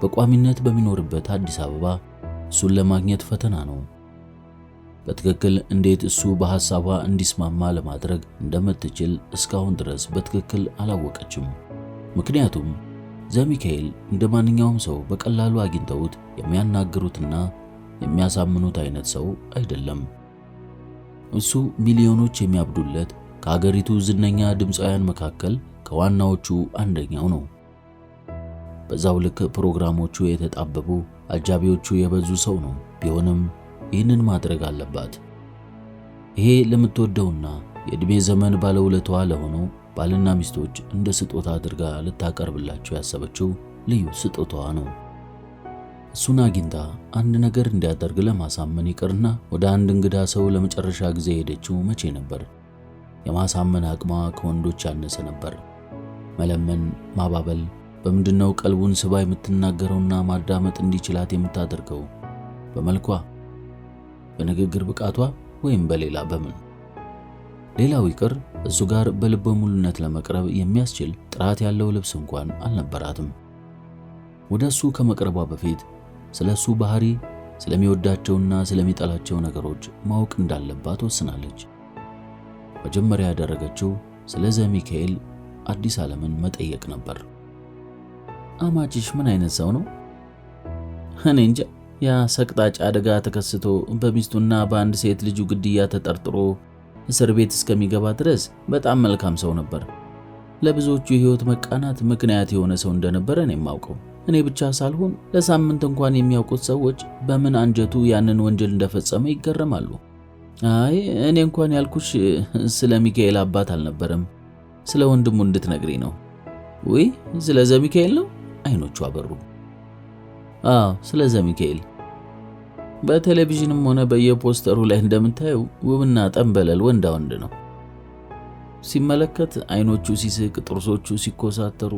በቋሚነት በሚኖርበት አዲስ አበባ እሱን ለማግኘት ፈተና ነው። በትክክል እንዴት እሱ በሐሳቧ እንዲስማማ ለማድረግ እንደምትችል እስካሁን ድረስ በትክክል አላወቀችም። ምክንያቱም ዘሚካኤል እንደ ማንኛውም ሰው በቀላሉ አግኝተውት የሚያናግሩትና የሚያሳምኑት አይነት ሰው አይደለም። እሱ ሚሊዮኖች የሚያብዱለት ከአገሪቱ ዝነኛ ድምፃውያን መካከል ከዋናዎቹ አንደኛው ነው። በዛው ልክ ፕሮግራሞቹ የተጣበቡ፣ አጃቢዎቹ የበዙ ሰው ነው። ቢሆንም ይህንን ማድረግ አለባት። ይሄ ለምትወደውና የዕድሜ ዘመን ባለውለታዋ ለሆነው ባልና ሚስቶች እንደ ስጦታ አድርጋ ልታቀርብላቸው ያሰበችው ልዩ ስጦታዋ ነው። እሱን አግኝታ አንድ ነገር እንዲያደርግ ለማሳመን ይቅርና ወደ አንድ እንግዳ ሰው ለመጨረሻ ጊዜ ሄደችው መቼ ነበር? የማሳመን አቅሟ ከወንዶች ያነሰ ነበር። መለመን፣ ማባበል፣ በምንድነው ቀልቡን ስባ የምትናገረውና ማዳመጥ እንዲችላት የምታደርገው? በመልኳ፣ በንግግር ብቃቷ ወይም በሌላ በምን? ሌላው ይቅር እሱ ጋር በልበ ሙሉነት ለመቅረብ የሚያስችል ጥራት ያለው ልብስ እንኳን አልነበራትም። ወደ እሱ ከመቅረቧ በፊት ስለ እሱ ባህሪ፣ ስለሚወዳቸውና ስለሚጠላቸው ነገሮች ማወቅ እንዳለባት ወስናለች። መጀመሪያ ያደረገችው ስለ ዘሚካኤል አዲስ ዓለምን መጠየቅ ነበር። አማችሽ ምን አይነት ሰው ነው? እኔ እንጃ። ያ ሰቅጣጭ አደጋ ተከስቶ በሚስቱና በአንድ ሴት ልጁ ግድያ ተጠርጥሮ እስር ቤት እስከሚገባ ድረስ በጣም መልካም ሰው ነበር። ለብዙዎቹ የህይወት መቃናት ምክንያት የሆነ ሰው እንደነበረ ነው የማውቀው። እኔ ብቻ ሳልሆን ለሳምንት እንኳን የሚያውቁት ሰዎች በምን አንጀቱ ያንን ወንጀል እንደፈጸመ ይገረማሉ። አይ እኔ እንኳን ያልኩሽ ስለ ሚካኤል አባት አልነበረም፣ ስለ ወንድሙ እንድትነግሪ ነው። ወይ ስለ ዘሚካኤል ነው? አይኖቹ አበሩ። አዎ ስለ ዘሚካኤል። በቴሌቪዥንም ሆነ በየፖስተሩ ላይ እንደምታየው ውብና ጠንበለል ወንዳ ወንድ ነው። ሲመለከት አይኖቹ ሲስቅ፣ ጥርሶቹ ሲኮሳተሩ፣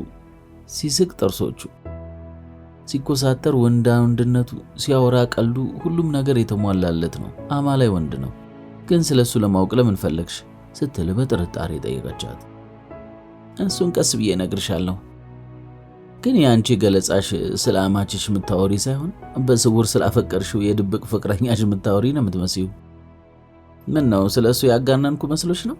ሲስቅ ጥርሶቹ ሲኮሳተር፣ ወንዳ ወንድነቱ፣ ሲያወራ ቀልዱ፣ ሁሉም ነገር የተሟላለት ነው። አማላይ ወንድ ነው። ግን ስለሱ ለማወቅ ለምን ፈለግሽ ስትል በጥርጣሬ ጠየቀቻት። እሱን ቀስ ብዬ እነግርሻለሁ። ግን ያንቺ ገለጻሽ ስለ አማችሽ የምታወሪ ሳይሆን በስውር ስላፈቀርሽው የድብቅ ፍቅረኛሽ የምታወሪ ነው የምትመስዩ። ምን ነው ስለሱ ያጋነንኩ መስሎሽ ነው?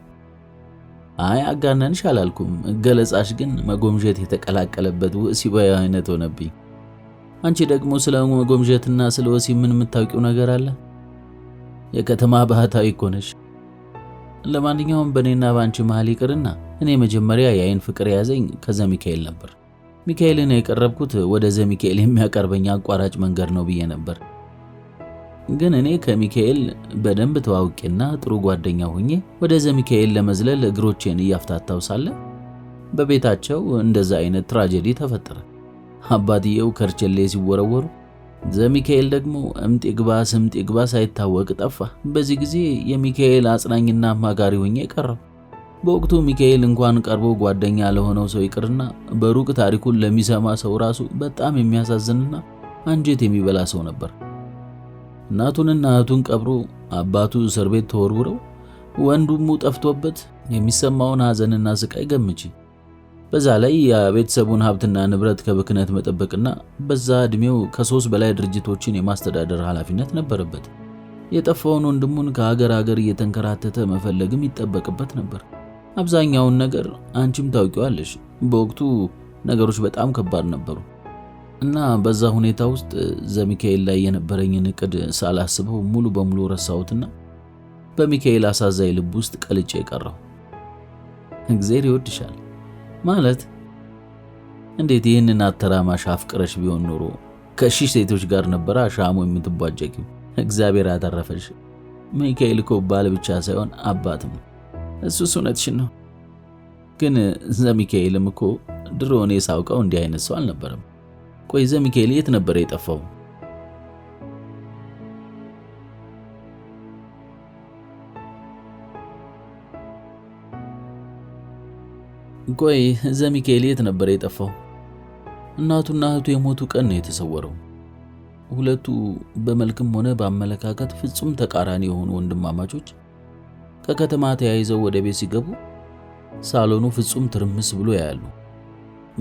አይ አጋነንሽ አላልኩም። ገለጻሽ ግን መጎምጀት የተቀላቀለበት ወሲባዊ አይነት ሆነብኝ። አንቺ ደግሞ ስለ መጎምጀትና ስለ ወሲብ ምን የምታውቂው ነገር አለ? የከተማ ባህታዊ እኮ ነሽ። ለማንኛውም በእኔና በአንቺ መሃል ይቅርና እኔ መጀመሪያ የአይን ፍቅር ያዘኝ ከዘሚካኤል ነበር። ሚካኤልን የቀረብኩት ወደ ዘሚካኤል የሚያቀርበኝ አቋራጭ መንገድ ነው ብዬ ነበር። ግን እኔ ከሚካኤል በደንብ ተዋውቄና ጥሩ ጓደኛ ሆኜ ወደ ዘሚካኤል ለመዝለል እግሮቼን እያፍታታው ሳለ በቤታቸው እንደዛ አይነት ትራጀዲ ተፈጠረ። አባትየው ከርቸሌ ሲወረወሩ፣ ዘሚካኤል ደግሞ እምጥ ይግባ ስምጥ ይግባ ሳይታወቅ ጠፋ። በዚህ ጊዜ የሚካኤል አጽናኝና አማካሪ ሆኜ ቀረው። በወቅቱ ሚካኤል እንኳን ቀርቦ ጓደኛ ለሆነው ሰው ይቅርና በሩቅ ታሪኩን ለሚሰማ ሰው ራሱ በጣም የሚያሳዝንና አንጀት የሚበላ ሰው ነበር። እናቱንና እህቱን ቀብሮ አባቱ እስር ቤት ተወርውረው ወንድሙ ጠፍቶበት የሚሰማውን ሐዘንና ስቃይ ገምቺ። በዛ ላይ የቤተሰቡን ሀብትና ንብረት ከብክነት መጠበቅና በዛ ዕድሜው ከ3 በላይ ድርጅቶችን የማስተዳደር ኃላፊነት ነበረበት። የጠፋውን ወንድሙን ከሀገር እየተንከራተተ መፈለግም ይጠበቅበት ነበር። አብዛኛውን ነገር አንቺም ታውቂዋለሽ። በወቅቱ ነገሮች በጣም ከባድ ነበሩ እና በዛ ሁኔታ ውስጥ ዘሚካኤል ላይ የነበረኝን እቅድ ሳላስበው ሙሉ በሙሉ ረሳሁትና በሚካኤል አሳዛኝ ልብ ውስጥ ቀልጬ ቀረሁ። እግዚአብሔር ይወድሻል ማለት እንዴት ይህንን አተራማሽ አፍቅረሽ ቢሆን ኖሮ ከሺህ ሴቶች ጋር ነበር ሻሙ የምትቧጨቂው። እግዚአብሔር አተረፈሽ። ሚካኤል እኮ ባል ብቻ ሳይሆን አባትም ነው። እሱስ እውነትሽን ነው። ግን ዘሚካኤልም እኮ ድሮ እኔ ሳውቀው እንዲህ አይነት ሰው አልነበረም። ቆይ ዘሚካኤል የት ነበር የጠፋው? ቆይ ዘሚካኤል የት ነበር የጠፋው? እናቱና እህቱ የሞቱ ቀን ነው የተሰወረው። ሁለቱ በመልክም ሆነ በአመለካከት ፍጹም ተቃራኒ የሆኑ ወንድማማቾች ከከተማ ተያይዘው ወደ ቤት ሲገቡ ሳሎኑ ፍጹም ትርምስ ብሎ ያያሉ።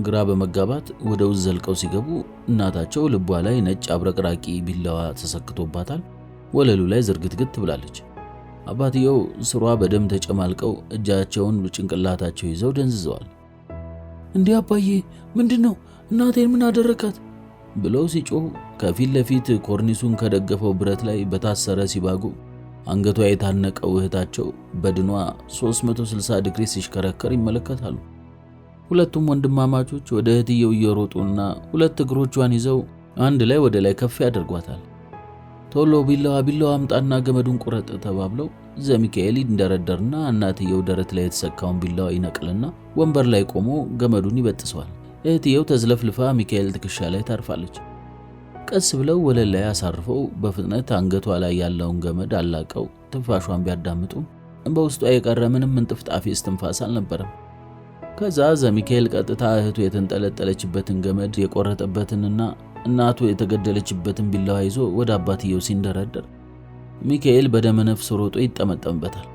ግራ በመጋባት ወደ ውስጥ ዘልቀው ሲገቡ እናታቸው ልቧ ላይ ነጭ አብረቅራቂ ቢላዋ ተሰክቶባታል። ወለሉ ላይ ዝርግትግት ብላለች። አባትየው ስሯ በደም ተጨማልቀው እጃቸውን በጭንቅላታቸው ይዘው ደንዝዘዋል። እንዴ አባዬ ምንድነው? እናቴን ምን አደረካት? ብለው ሲጮሁ ከፊት ለፊት ኮርኒሱን ከደገፈው ብረት ላይ በታሰረ ሲባጎ አንገቷ የታነቀው እህታቸው በድኗ 360 ዲግሪ ሲሽከረከር ይመለከታሉ። ሁለቱም ወንድማማቾች ወደ እህትየው እየሮጡና ሁለት እግሮቿን ይዘው አንድ ላይ ወደ ላይ ከፍ ያደርጓታል። ቶሎ ቢላዋ አምጣና ገመዱን ቁረጥ ተባብለው ዘሚካኤል ይንደረደርና እናትየው ደረት ላይ የተሰካውን ቢላዋ ይነቅልና ወንበር ላይ ቆሞ ገመዱን ይበጥሰዋል። እህትየው ተዝለፍልፋ ሚካኤል ትከሻ ላይ ታርፋለች። ቀስ ብለው ወለል ላይ አሳርፈው በፍጥነት አንገቷ ላይ ያለውን ገመድ አላቀው ትንፋሿን ቢያዳምጡም በውስጧ የቀረ ምንም እንጥፍጣፊ እስትንፋስ አልነበረም። ከዛ ዘሚካኤል ቀጥታ እህቱ የተንጠለጠለችበትን ገመድ የቆረጠበትንና እናቱ የተገደለችበትን ቢላዋ ይዞ ወደ አባትየው ሲንደረደር ሚካኤል በደመ ነፍስ ሮጦ ይጠመጠምበታል።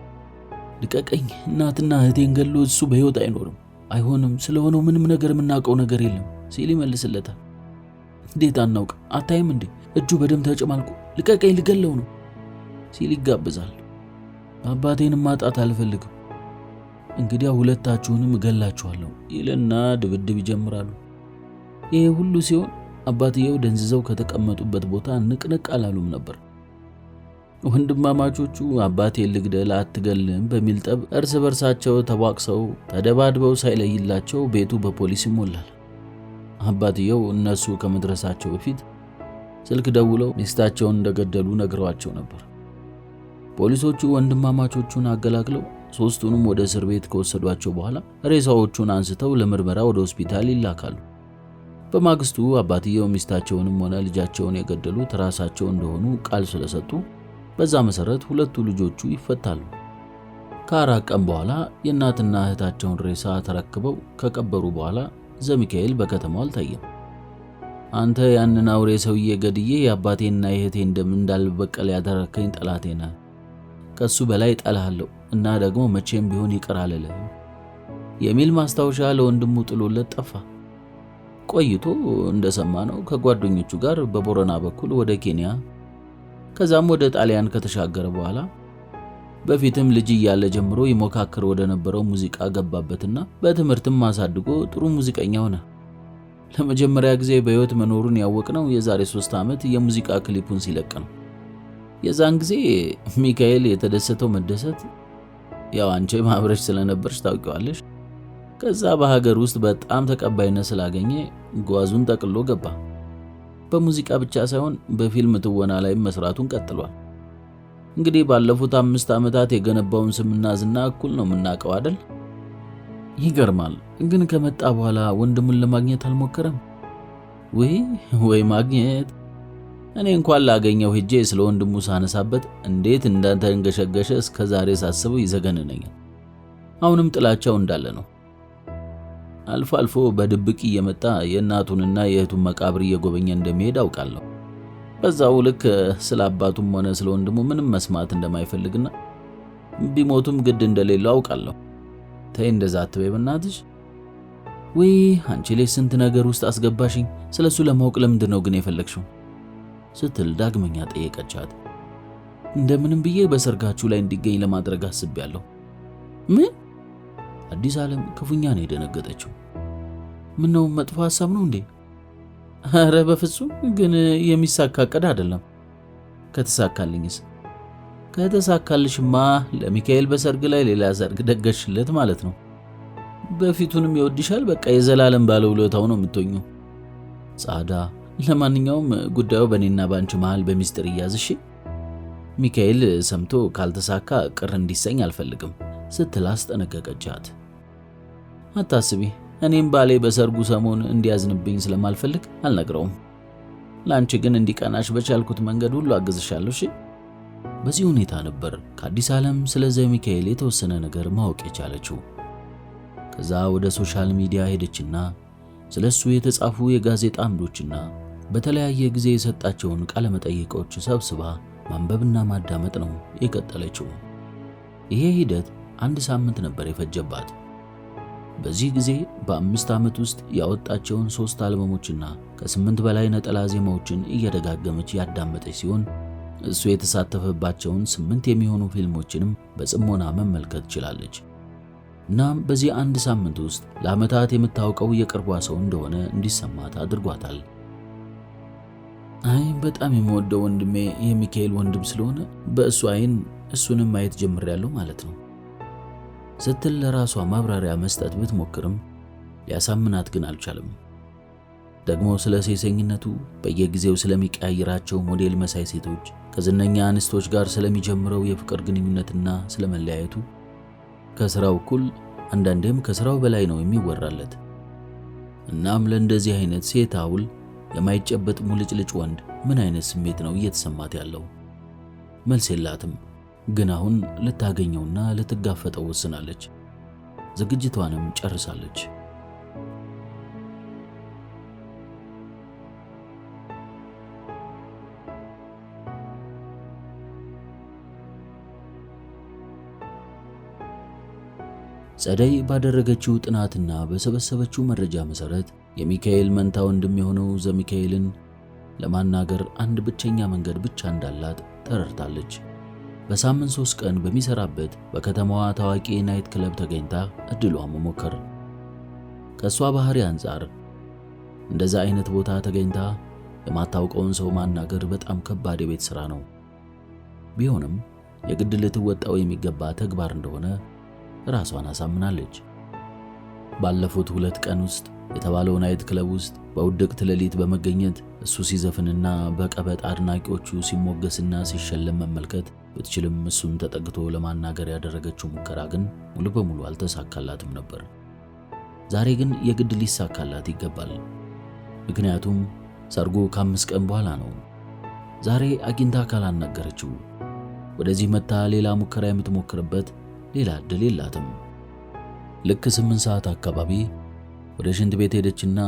ልቀቀኝ፣ እናትና እህቴን ገሎ እሱ በሕይወት አይሆንም፣ ስለሆነው ምንም ነገር የምናውቀው ነገር የለም ሲል ይመልስለታል። እንዴት አናውቅ? አታይም እንዴ? እጁ በደም ተጨማልቆ፣ ልቀቀኝ፣ ልገለው ነው ሲል ይጋብዛል። አባቴንም ማጣት አልፈልግም፣ እንግዲያ ሁለታችሁንም እገላችኋለሁ ይልና ድብድብ ይጀምራሉ። ይሄ ሁሉ ሲሆን አባትየው ደንዝዘው ከተቀመጡበት ቦታ ንቅንቅ አላሉም ነበር። ወንድማማቾቹ አባቴን ልግደል አትገልም በሚል ጠብ እርስ በርሳቸው ተቧቅሰው ተደባድበው ሳይለይላቸው ቤቱ በፖሊስ ይሞላል። አባትየው እነሱ ከመድረሳቸው በፊት ስልክ ደውለው ሚስታቸውን እንደገደሉ ነግረዋቸው ነበር። ፖሊሶቹ ወንድማማቾቹን አገላግለው ሶስቱንም ወደ እስር ቤት ከወሰዷቸው በኋላ ሬሳዎቹን አንስተው ለምርመራ ወደ ሆስፒታል ይላካሉ። በማግስቱ አባትየው ሚስታቸውንም ሆነ ልጃቸውን የገደሉት ራሳቸው እንደሆኑ ቃል ስለሰጡ በዛ መሰረት ሁለቱ ልጆቹ ይፈታሉ። ከ4 ቀን በኋላ የእናትና እህታቸውን ሬሳ ተረክበው ከቀበሩ በኋላ ዘሚካኤል በከተማው አልታየም። አንተ ያንን አውሬ ሰውዬ ገድዬ የአባቴና የእህቴን ደም እንዳልበቀል ያደረከኝ ጠላቴ ነህ፣ ከሱ በላይ ጠላሃለሁ እና ደግሞ መቼም ቢሆን ይቅር አልልህም የሚል ማስታወሻ ለወንድሙ ጥሎለት ጠፋ። ቆይቶ እንደሰማነው ከጓደኞቹ ጋር በቦረና በኩል ወደ ኬንያ ከዛም ወደ ጣሊያን ከተሻገረ በኋላ በፊትም ልጅ እያለ ጀምሮ ይሞካክር ወደ ነበረው ሙዚቃ ገባበትና በትምህርትም አሳድጎ ጥሩ ሙዚቀኛ ሆነ። ለመጀመሪያ ጊዜ በሕይወት መኖሩን ያወቅነው የዛሬ 3 ዓመት የሙዚቃ ክሊፑን ሲለቅ ነው። የዛን ጊዜ ሚካኤል የተደሰተው መደሰት ያው አንቺ ማብረሽ ስለነበርሽ ታውቂዋለሽ። ከዛ በሀገር ውስጥ በጣም ተቀባይነት ስላገኘ ጓዙን ጠቅሎ ገባ። በሙዚቃ ብቻ ሳይሆን በፊልም ትወና ላይ መስራቱን ቀጥሏል። እንግዲህ ባለፉት 5 ዓመታት የገነባውን ስምና ዝና እኩል ነው የምናውቀው አይደል? ይገርማል። ግን ከመጣ በኋላ ወንድሙን ለማግኘት አልሞከረም ወይ ማግኘት። እኔ እንኳን ላገኘው ሄጄ ስለ ወንድሙ ሳነሳበት እንዴት እንዳንተንገሸገሸ እስከዛሬ ሳስበው ይዘገንነኛል። አሁንም ጥላቻው እንዳለ ነው። አልፎ አልፎ በድብቅ እየመጣ የእናቱንና የእህቱን መቃብር እየጎበኘ እንደሚሄድ አውቃለሁ። በዛው ልክ ስለ አባቱም ሆነ ስለ ወንድሙ ምንም መስማት እንደማይፈልግና ቢሞቱም ግድ እንደሌለው አውቃለሁ። ተይ እንደዛ አትበይ በእናትሽ። ወይ አንቺ ላይ ስንት ነገር ውስጥ አስገባሽኝ። ስለሱ ለማወቅ ለምንድን ነው ግን የፈለግሽው? ስትል ዳግመኛ ጠየቀቻት። እንደምንም ብዬ በሰርጋችሁ ላይ እንዲገኝ ለማድረግ አስቤያለሁ። ምን? አዲስ ዓለም ክፉኛ ነው የደነገጠችው። ምን ነው መጥፎ ሐሳብ ነው እንዴ? ኧረ በፍጹም፣ ግን የሚሳካ ዕቅድ አይደለም። ከተሳካልኝስ? ከተሳካልሽማ ለሚካኤል በሰርግ ላይ ሌላ ሰርግ ደገሽለት ማለት ነው። በፊቱንም ይወድሻል። በቃ የዘላለም ባለውለታው ነው የምትሆኚው። ጻዳ፣ ለማንኛውም ጉዳዩ በእኔና ባንቺ መሃል በሚስጥር ይያዝሽ። ሚካኤል ሰምቶ ካልተሳካ ቅር እንዲሰኝ አልፈልግም ስትል አስጠነቀቀቻት። አታስቢ፣ እኔም ባሌ በሰርጉ ሰሞን እንዲያዝንብኝ ስለማልፈልግ አልነግረውም። ላንቺ ግን እንዲቀናሽ በቻልኩት መንገድ ሁሉ አግዝሻለሁ። እሺ? በዚህ ሁኔታ ነበር ከአዲስ ዓለም ስለ ዘሚካኤል የተወሰነ ነገር ማወቅ የቻለችው። ከዛ ወደ ሶሻል ሚዲያ ሄደችና ስለሱ የተጻፉ የጋዜጣ አምዶችና በተለያየ ጊዜ የሰጣቸውን ቃለ መጠይቆች ሰብስባ ማንበብና ማዳመጥ ነው የቀጠለችው። ይሄ ሂደት 1 ሳምንት ነበር የፈጀባት። በዚህ ጊዜ በ5 ዓመት ውስጥ ያወጣቸውን 3 አልበሞችና ከ8 በላይ ነጠላ ዜማዎችን እየደጋገመች ያዳመጠች ሲሆን እሱ የተሳተፈባቸውን 8 የሚሆኑ ፊልሞችንም በጽሞና መመልከት ችላለች። እናም በዚህ አንድ ሳምንት ውስጥ ለዓመታት የምታውቀው የቅርቧ ሰው እንደሆነ እንዲሰማት አድርጓታል። አይ በጣም የምወደው ወንድሜ የሚካኤል ወንድም ስለሆነ በእሱ አይን እሱንም ማየት ጀምሬያለሁ ማለት ነው ስትል ለራሷ ማብራሪያ መስጠት ብትሞክርም ሊያሳምናት ግን አልቻለም። ደግሞ ስለ ሴሰኝነቱ፣ በየጊዜው ስለሚቀያይራቸው ሞዴል መሳይ ሴቶች፣ ከዝነኛ አንስቶች ጋር ስለሚጀምረው የፍቅር ግንኙነትና ስለመለያየቱ ከስራው እኩል አንዳንዴም ከስራው በላይ ነው የሚወራለት። እናም ለእንደዚህ አይነት ሴት አውል የማይጨበጥ ሙልጭልጭ ወንድ ምን አይነት ስሜት ነው እየተሰማት ያለው? መልስ የላትም። ግን አሁን ልታገኘውና ልትጋፈጠው ወስናለች። ዝግጅቷንም ጨርሳለች። ጸደይ ባደረገችው ጥናትና በሰበሰበችው መረጃ መሰረት የሚካኤል መንታ ወንድም የሆነው ዘሚካኤልን ለማናገር አንድ ብቸኛ መንገድ ብቻ እንዳላት ተረድታለች። በሳምንት 3 ቀን በሚሰራበት በከተማዋ ታዋቂ ናይት ክለብ ተገኝታ እድሏን መሞከር። ከሷ ባህሪ አንጻር እንደዛ አይነት ቦታ ተገኝታ የማታውቀውን ሰው ማናገር በጣም ከባድ የቤት ሥራ ነው። ቢሆንም የግድ ልትወጣው የሚገባ ተግባር እንደሆነ ራሷን አሳምናለች። ባለፉት 2 ቀን ውስጥ የተባለው ናይት ክለብ ውስጥ በውድቅት ሌሊት በመገኘት እሱ ሲዘፍንና በቀበጥ አድናቂዎቹ ሲሞገስና ሲሸለም መመልከት ብትችልም እሱን ተጠግቶ ለማናገር ያደረገችው ሙከራ ግን ሙሉ በሙሉ አልተሳካላትም ነበር። ዛሬ ግን የግድ ሊሳካላት ይገባል። ምክንያቱም ሰርጉ ከ5 ቀን በኋላ ነው። ዛሬ አግኝታ ካላናገረችው ወደዚህ መታ ሌላ ሙከራ የምትሞክርበት ሌላ እድል የላትም። ልክ 8 ሰዓት አካባቢ ወደ ሽንት ቤት ሄደችና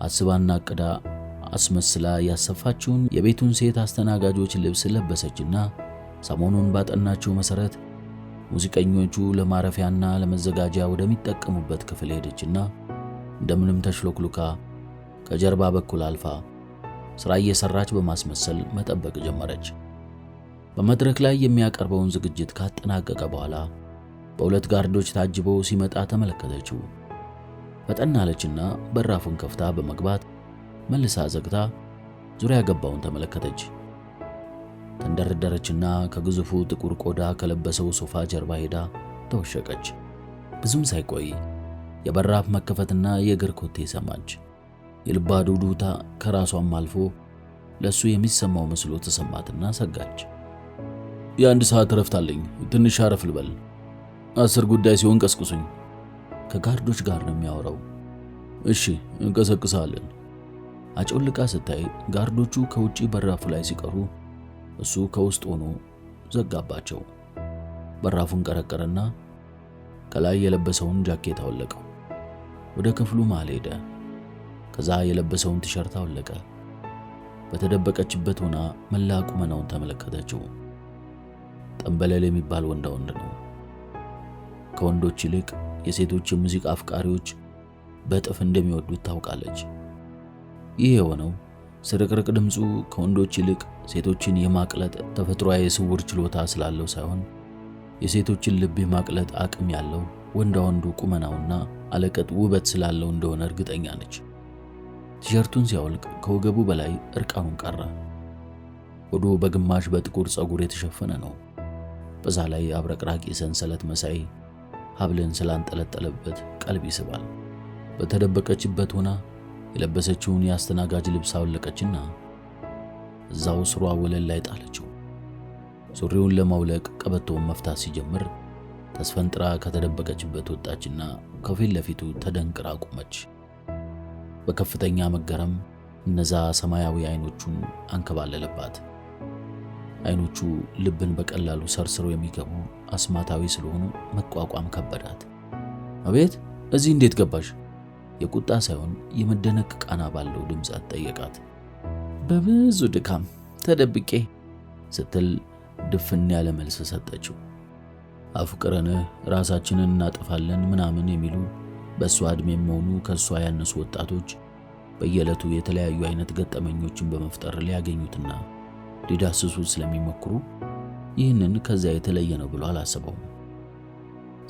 አስባና አቅዳ አስመስላ ያሰፋችውን የቤቱን ሴት አስተናጋጆች ልብስ ለበሰችና ሰሞኑን ባጠናችው መሰረት ሙዚቀኞቹ ለማረፊያና ለመዘጋጃ ወደሚጠቀሙበት ክፍል ሄደችና እንደምንም ተሽሎክሉካ ከጀርባ በኩል አልፋ ስራ እየሰራች በማስመሰል መጠበቅ ጀመረች። በመድረክ ላይ የሚያቀርበውን ዝግጅት ካጠናቀቀ በኋላ በ2 ጋርዶች ታጅቦ ሲመጣ ተመለከተችው። ፈጠናለችና በራፉን ከፍታ በመግባት መልሳ ዘግታ ዙሪያ ገባውን ተመለከተች። ተንደረደረችና ከግዙፉ ጥቁር ቆዳ ከለበሰው ሶፋ ጀርባ ሄዳ ተወሸቀች። ብዙም ሳይቆይ የበራፍ መከፈትና የእግር ኮቴ ሰማች። የልባ ዱዱታ ከራሷም አልፎ ለሱ የሚሰማው መስሎ ተሰማትና ሰጋች። የ1 ሰዓት እረፍት አለኝ፣ ትንሽ አረፍ ልበል፣ 10 ጉዳይ ሲሆን ቀስቅሱኝ። ከጋርዶች ጋር ነው የሚያወራው። እሺ እንቀሰቅሳለን። አጮልቃ ስታይ ጋርዶቹ ከውጪ በራፉ ላይ ሲቀሩ እሱ ከውስጥ ሆኖ ዘጋባቸው። በራፉን ቀረቀረና ከላይ የለበሰውን ጃኬት አወለቀው። ወደ ክፍሉ መሃል ሄደ። ከዛ የለበሰውን ቲሸርት አወለቀ። በተደበቀችበት ሆና መላ ቁመናውን ተመለከተችው። ጠንበለል የሚባል ወንድ ነው። ከወንዶች ይልቅ የሴቶች የሙዚቃ አፍቃሪዎች በጥፍ እንደሚወዱት ታውቃለች። ይህ የሆነው ስርቅርቅ ድምፁ ከወንዶች ይልቅ ሴቶችን የማቅለጥ ተፈጥሯዊ የስውር ችሎታ ስላለው ሳይሆን የሴቶችን ልብ የማቅለጥ አቅም ያለው ወንዱ ቁመናውና አለቀጥ ውበት ስላለው እንደሆነ እርግጠኛ ነች። ቲሸርቱን ሲያወልቅ ከወገቡ በላይ እርቃኑን ቀረ። ሆዱ በግማሽ በጥቁር ጸጉር የተሸፈነ ነው። በዛ ላይ አብረቅራቂ ሰንሰለት መሳይ ሀብልን ስላንጠለጠለበት ቀልብ ይስባል። በተደበቀችበት ሆና የለበሰችውን የአስተናጋጅ ልብስ አወለቀችና እዛው ስሯ ወለል ላይ ጣለችው። ሱሪውን ለማውለቅ ቀበቶውን መፍታት ሲጀምር ተስፈንጥራ ከተደበቀችበት ወጣችና ከፊት ለፊቱ ተደንቅራ ቆመች። በከፍተኛ መገረም እነዛ ሰማያዊ አይኖቹን አንከባለለባት። አይኖቹ ልብን በቀላሉ ሰርስረው የሚገቡ አስማታዊ ስለሆኑ መቋቋም ከበዳት። አቤት፣ እዚህ እንዴት ገባሽ? የቁጣ ሳይሆን የመደነቅ ቃና ባለው ድምፅ ጠየቃት። በብዙ ድካም ተደብቄ ስትል ድፍን ያለ መልስ ሰጠችው። አፍቅረን ራሳችንን እናጠፋለን ምናምን የሚሉ በሷ እድሜም ሆኑ ከሷ ያነሱ ወጣቶች በየዕለቱ የተለያዩ አይነት ገጠመኞችን በመፍጠር ሊያገኙትና ሊዳስሱት ስለሚሞክሩ ይህንን ከዚያ የተለየ ነው ብሎ አላሰበውም።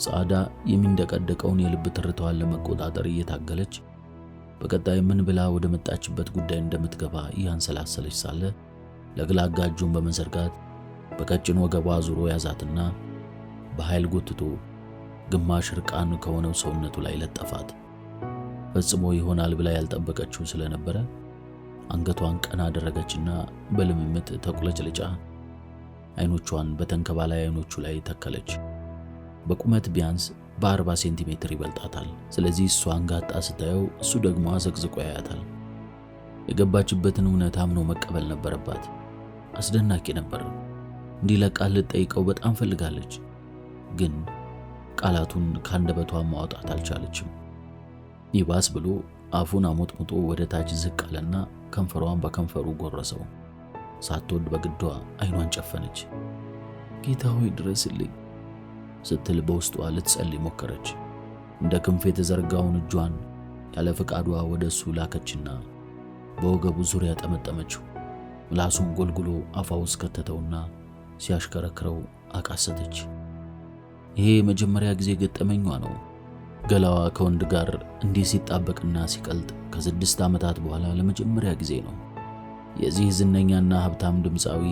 ጻዳ የሚንደቀደቀውን የልብ ትርታዋን ለመቆጣጠር እየታገለች በቀጣይ ምን ብላ ወደ መጣችበት ጉዳይ እንደምትገባ እያንሰላሰለች ሳለ ለግላጋ እጁን በመዘርጋት በቀጭን ወገቧ ዙሮ ያዛትና በኃይል ጎትቶ ግማሽ ርቃን ከሆነው ሰውነቱ ላይ ለጠፋት። ፈጽሞ ይሆናል ብላ ያልጠበቀችው ስለነበረ አንገቷን ቀና አደረገችና በልምምጥ ተቁለጭልጫ አይኖቿን በተንከባላይ አይኖቹ ላይ ተከለች። በቁመት ቢያንስ በ40 ሴንቲሜትር ይበልጣታል። ስለዚህ እሷ አንጋጣ ስታየው እሱ ደግሞ አዘቅዝቆ ያያታል። የገባችበትን እውነት አምኖ መቀበል ነበረባት። አስደናቂ ነበር። እንዲለቃት ልትጠይቀው በጣም ፈልጋለች፣ ግን ቃላቱን ካንደበቷ ማውጣት አልቻለችም። ይባስ ብሎ አፉን አሞጥሙጦ ወደ ታች ዝቅ አለና ከንፈሯን በከንፈሩ ጎረሰው። ሳትወድ በግዷ አይኗን ጨፈነች። ጌታ ሆይ ድረስልኝ ስትል በውስጧ ልትጸልይ ሞከረች። እንደ ክንፍ የተዘረጋውን እጇን ያለ ፈቃዷ ወደ እሱ ላከችና በወገቡ ዙሪያ ጠመጠመችው። ምላሱን ጎልጉሎ አፏ ውስጥ ከተተውና ሲያሽከረክረው አቃሰተች። ይሄ የመጀመሪያ ጊዜ ገጠመኟ ነው። ገላዋ ከወንድ ጋር እንዲህ ሲጣበቅና ሲቀልጥ ከ6 ዓመታት በኋላ ለመጀመሪያ ጊዜ ነው። የዚህ ዝነኛና ሀብታም ድምፃዊ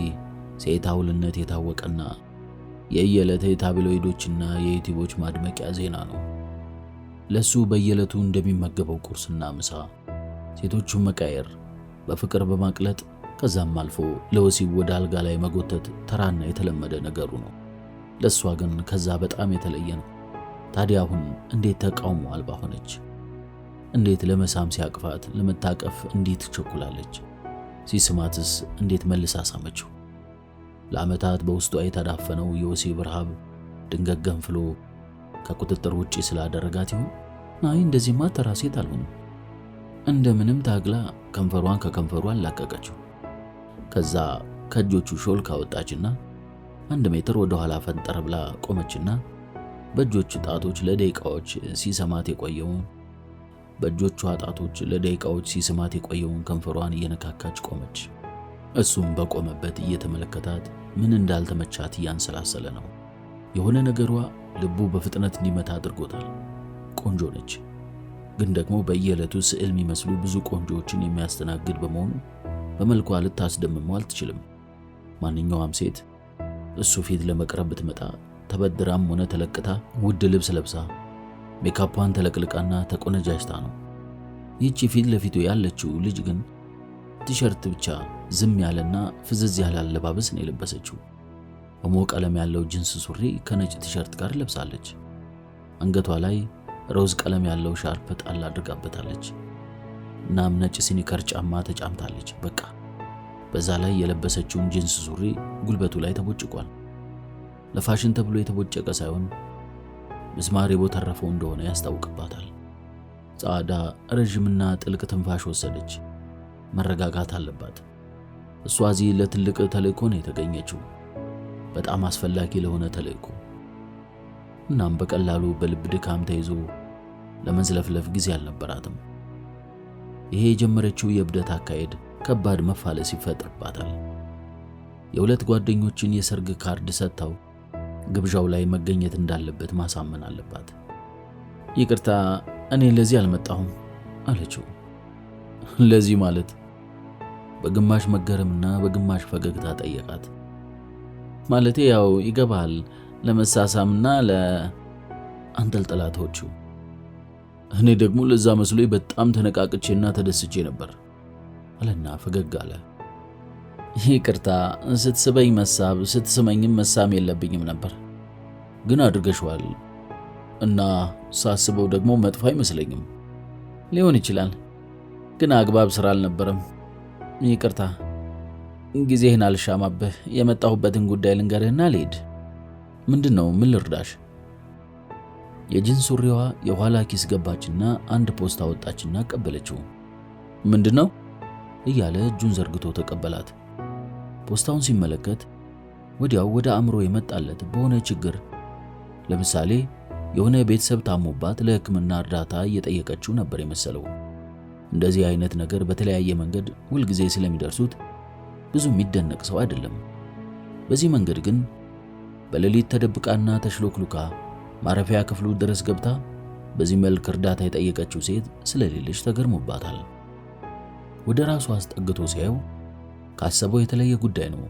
ሴት አውልነት የታወቀና የየዕለት የታብሎይዶችና የዩቲዩቦች ማድመቂያ ዜና ነው። ለሱ በየዕለቱ እንደሚመገበው ቁርስና ምሳ ሴቶቹን መቃየር፣ በፍቅር በማቅለጥ ከዛም አልፎ ለወሲብ ወደ አልጋ ላይ መጎተት ተራና የተለመደ ነገሩ ነው። ለሷ ግን ከዛ በጣም የተለየ ነው። ታዲያ አሁን እንዴት ተቃውሞ አልባ ሆነች? እንዴት ለመሳም ሲያቅፋት ለመታቀፍ እንዴት ትቸኩላለች? ሲስማትስ እንዴት መልሳ ሳመችው? ለዓመታት በውስጧ የተዳፈነው የወሲብ ረሃብ ድንገት ገንፍሎ ከቁጥጥር ውጪ ስላደረጋት ይሆን? አይ እንደዚህማ ተራ ሴት አልሆንም። እንደምንም ታግላ ከንፈሯን ከከንፈሩ አላቀቀችው። ከዛ ከእጆቹ ሾልካ ወጣችና 1 ሜትር ወደ ኋላ ፈንጠር ብላ ቆመችና በእጆቹ ጣቶች ለደቂቃዎች ሲስማት የቆየውን ከንፈሯን እየነካካች ቆመች። እሱም በቆመበት እየተመለከታት ምን እንዳልተመቻት እያንሰላሰለ ነው። የሆነ ነገሯ ልቡ በፍጥነት እንዲመታ አድርጎታል። ቆንጆ ነች፣ ግን ደግሞ በየዕለቱ ስዕል የሚመስሉ ብዙ ቆንጆዎችን የሚያስተናግድ በመሆኑ በመልኳ ልታስደምመው አልትችልም። ማንኛውም ሴት እሱ ፊት ለመቅረብ ብትመጣ ተበድራም ሆነ ተለቅታ ውድ ልብስ ለብሳ ሜካፓን ተለቅልቃና ተቆነጃጅታ ነው። ይህቺ ፊት ለፊቱ ያለችው ልጅ ግን ቲሸርት ብቻ ዝም ያለና ፍዝዝ ያለ አለባበስ ነው የለበሰችው። ኦሞ ቀለም ያለው ጂንስ ሱሪ ከነጭ ቲሸርት ጋር ለብሳለች። አንገቷ ላይ ሮዝ ቀለም ያለው ሻርፕ ጣል አድርጋበታለች። እናም ነጭ ስኒከር ጫማ ተጫምታለች። በቃ በዛ ላይ የለበሰችውን ጂንስ ሱሪ ጉልበቱ ላይ ተቦጭቋል። ለፋሽን ተብሎ የተቦጨቀ ሳይሆን ምስማር የቦተረፈው እንደሆነ ያስታውቅባታል። ጻዳ ረጅምና ጥልቅ ትንፋሽ ወሰደች። መረጋጋት አለባት። እሷ እዚህ ለትልቅ ተልእኮ ነው የተገኘችው፣ በጣም አስፈላጊ ለሆነ ተልእኮ። እናም በቀላሉ በልብ ድካም ተይዞ ለመዝለፍለፍ ጊዜ አልነበራትም። ይሄ የጀመረችው የእብደት አካሄድ ከባድ መፋለስ ይፈጥርባታል። የሁለት ጓደኞችን የሰርግ ካርድ ሰጥተው ግብዣው ላይ መገኘት እንዳለበት ማሳመን አለባት። ይቅርታ እኔ ለዚህ አልመጣሁም አለችው። ለዚህ ማለት? በግማሽ መገረምና በግማሽ ፈገግታ ጠየቃት። ማለቴ ያው ይገባል፣ ለመሳሳምና ለአንጠልጥላቶቹ። እኔ ደግሞ ለዛ መስሎኝ በጣም ተነቃቅቼና ተደስቼ ነበር አለና ፈገግ አለ። ይቅርታ ስትስበኝ መሳብ ስትስመኝም መሳም የለብኝም ነበር፣ ግን አድርገሽዋል እና ሳስበው ደግሞ መጥፎ አይመስለኝም። ሊሆን ይችላል፣ ግን አግባብ ስራ አልነበረም። ይቅርታ ጊዜህን አልሻማብህ። የመጣሁበትን ጉዳይ ልንገርህና ልሂድ። ምንድነው? ምን ልርዳሽ? የጂንስ ሱሪዋ የኋላ ኪስ ገባችና አንድ ፖስታ ወጣችና ቀበለችው። ምንድነው? እያለ እጁን ዘርግቶ ተቀበላት። ፖስታውን ሲመለከት ወዲያው ወደ አእምሮ የመጣለት በሆነ ችግር፣ ለምሳሌ የሆነ ቤተሰብ ታሞባት ለሕክምና እርዳታ እየጠየቀችው ነበር የመሰለው። እንደዚህ አይነት ነገር በተለያየ መንገድ ሁልጊዜ ስለሚደርሱት ብዙ የሚደነቅ ሰው አይደለም። በዚህ መንገድ ግን በሌሊት ተደብቃና ተሽሎክሉካ ማረፊያ ክፍሉ ድረስ ገብታ በዚህ መልክ እርዳታ የጠየቀችው ሴት ስለሌለች ተገርሞባታል። ወደ ራሱ አስጠግቶ ሲያየው ካሰበው የተለየ ጉዳይ ነው።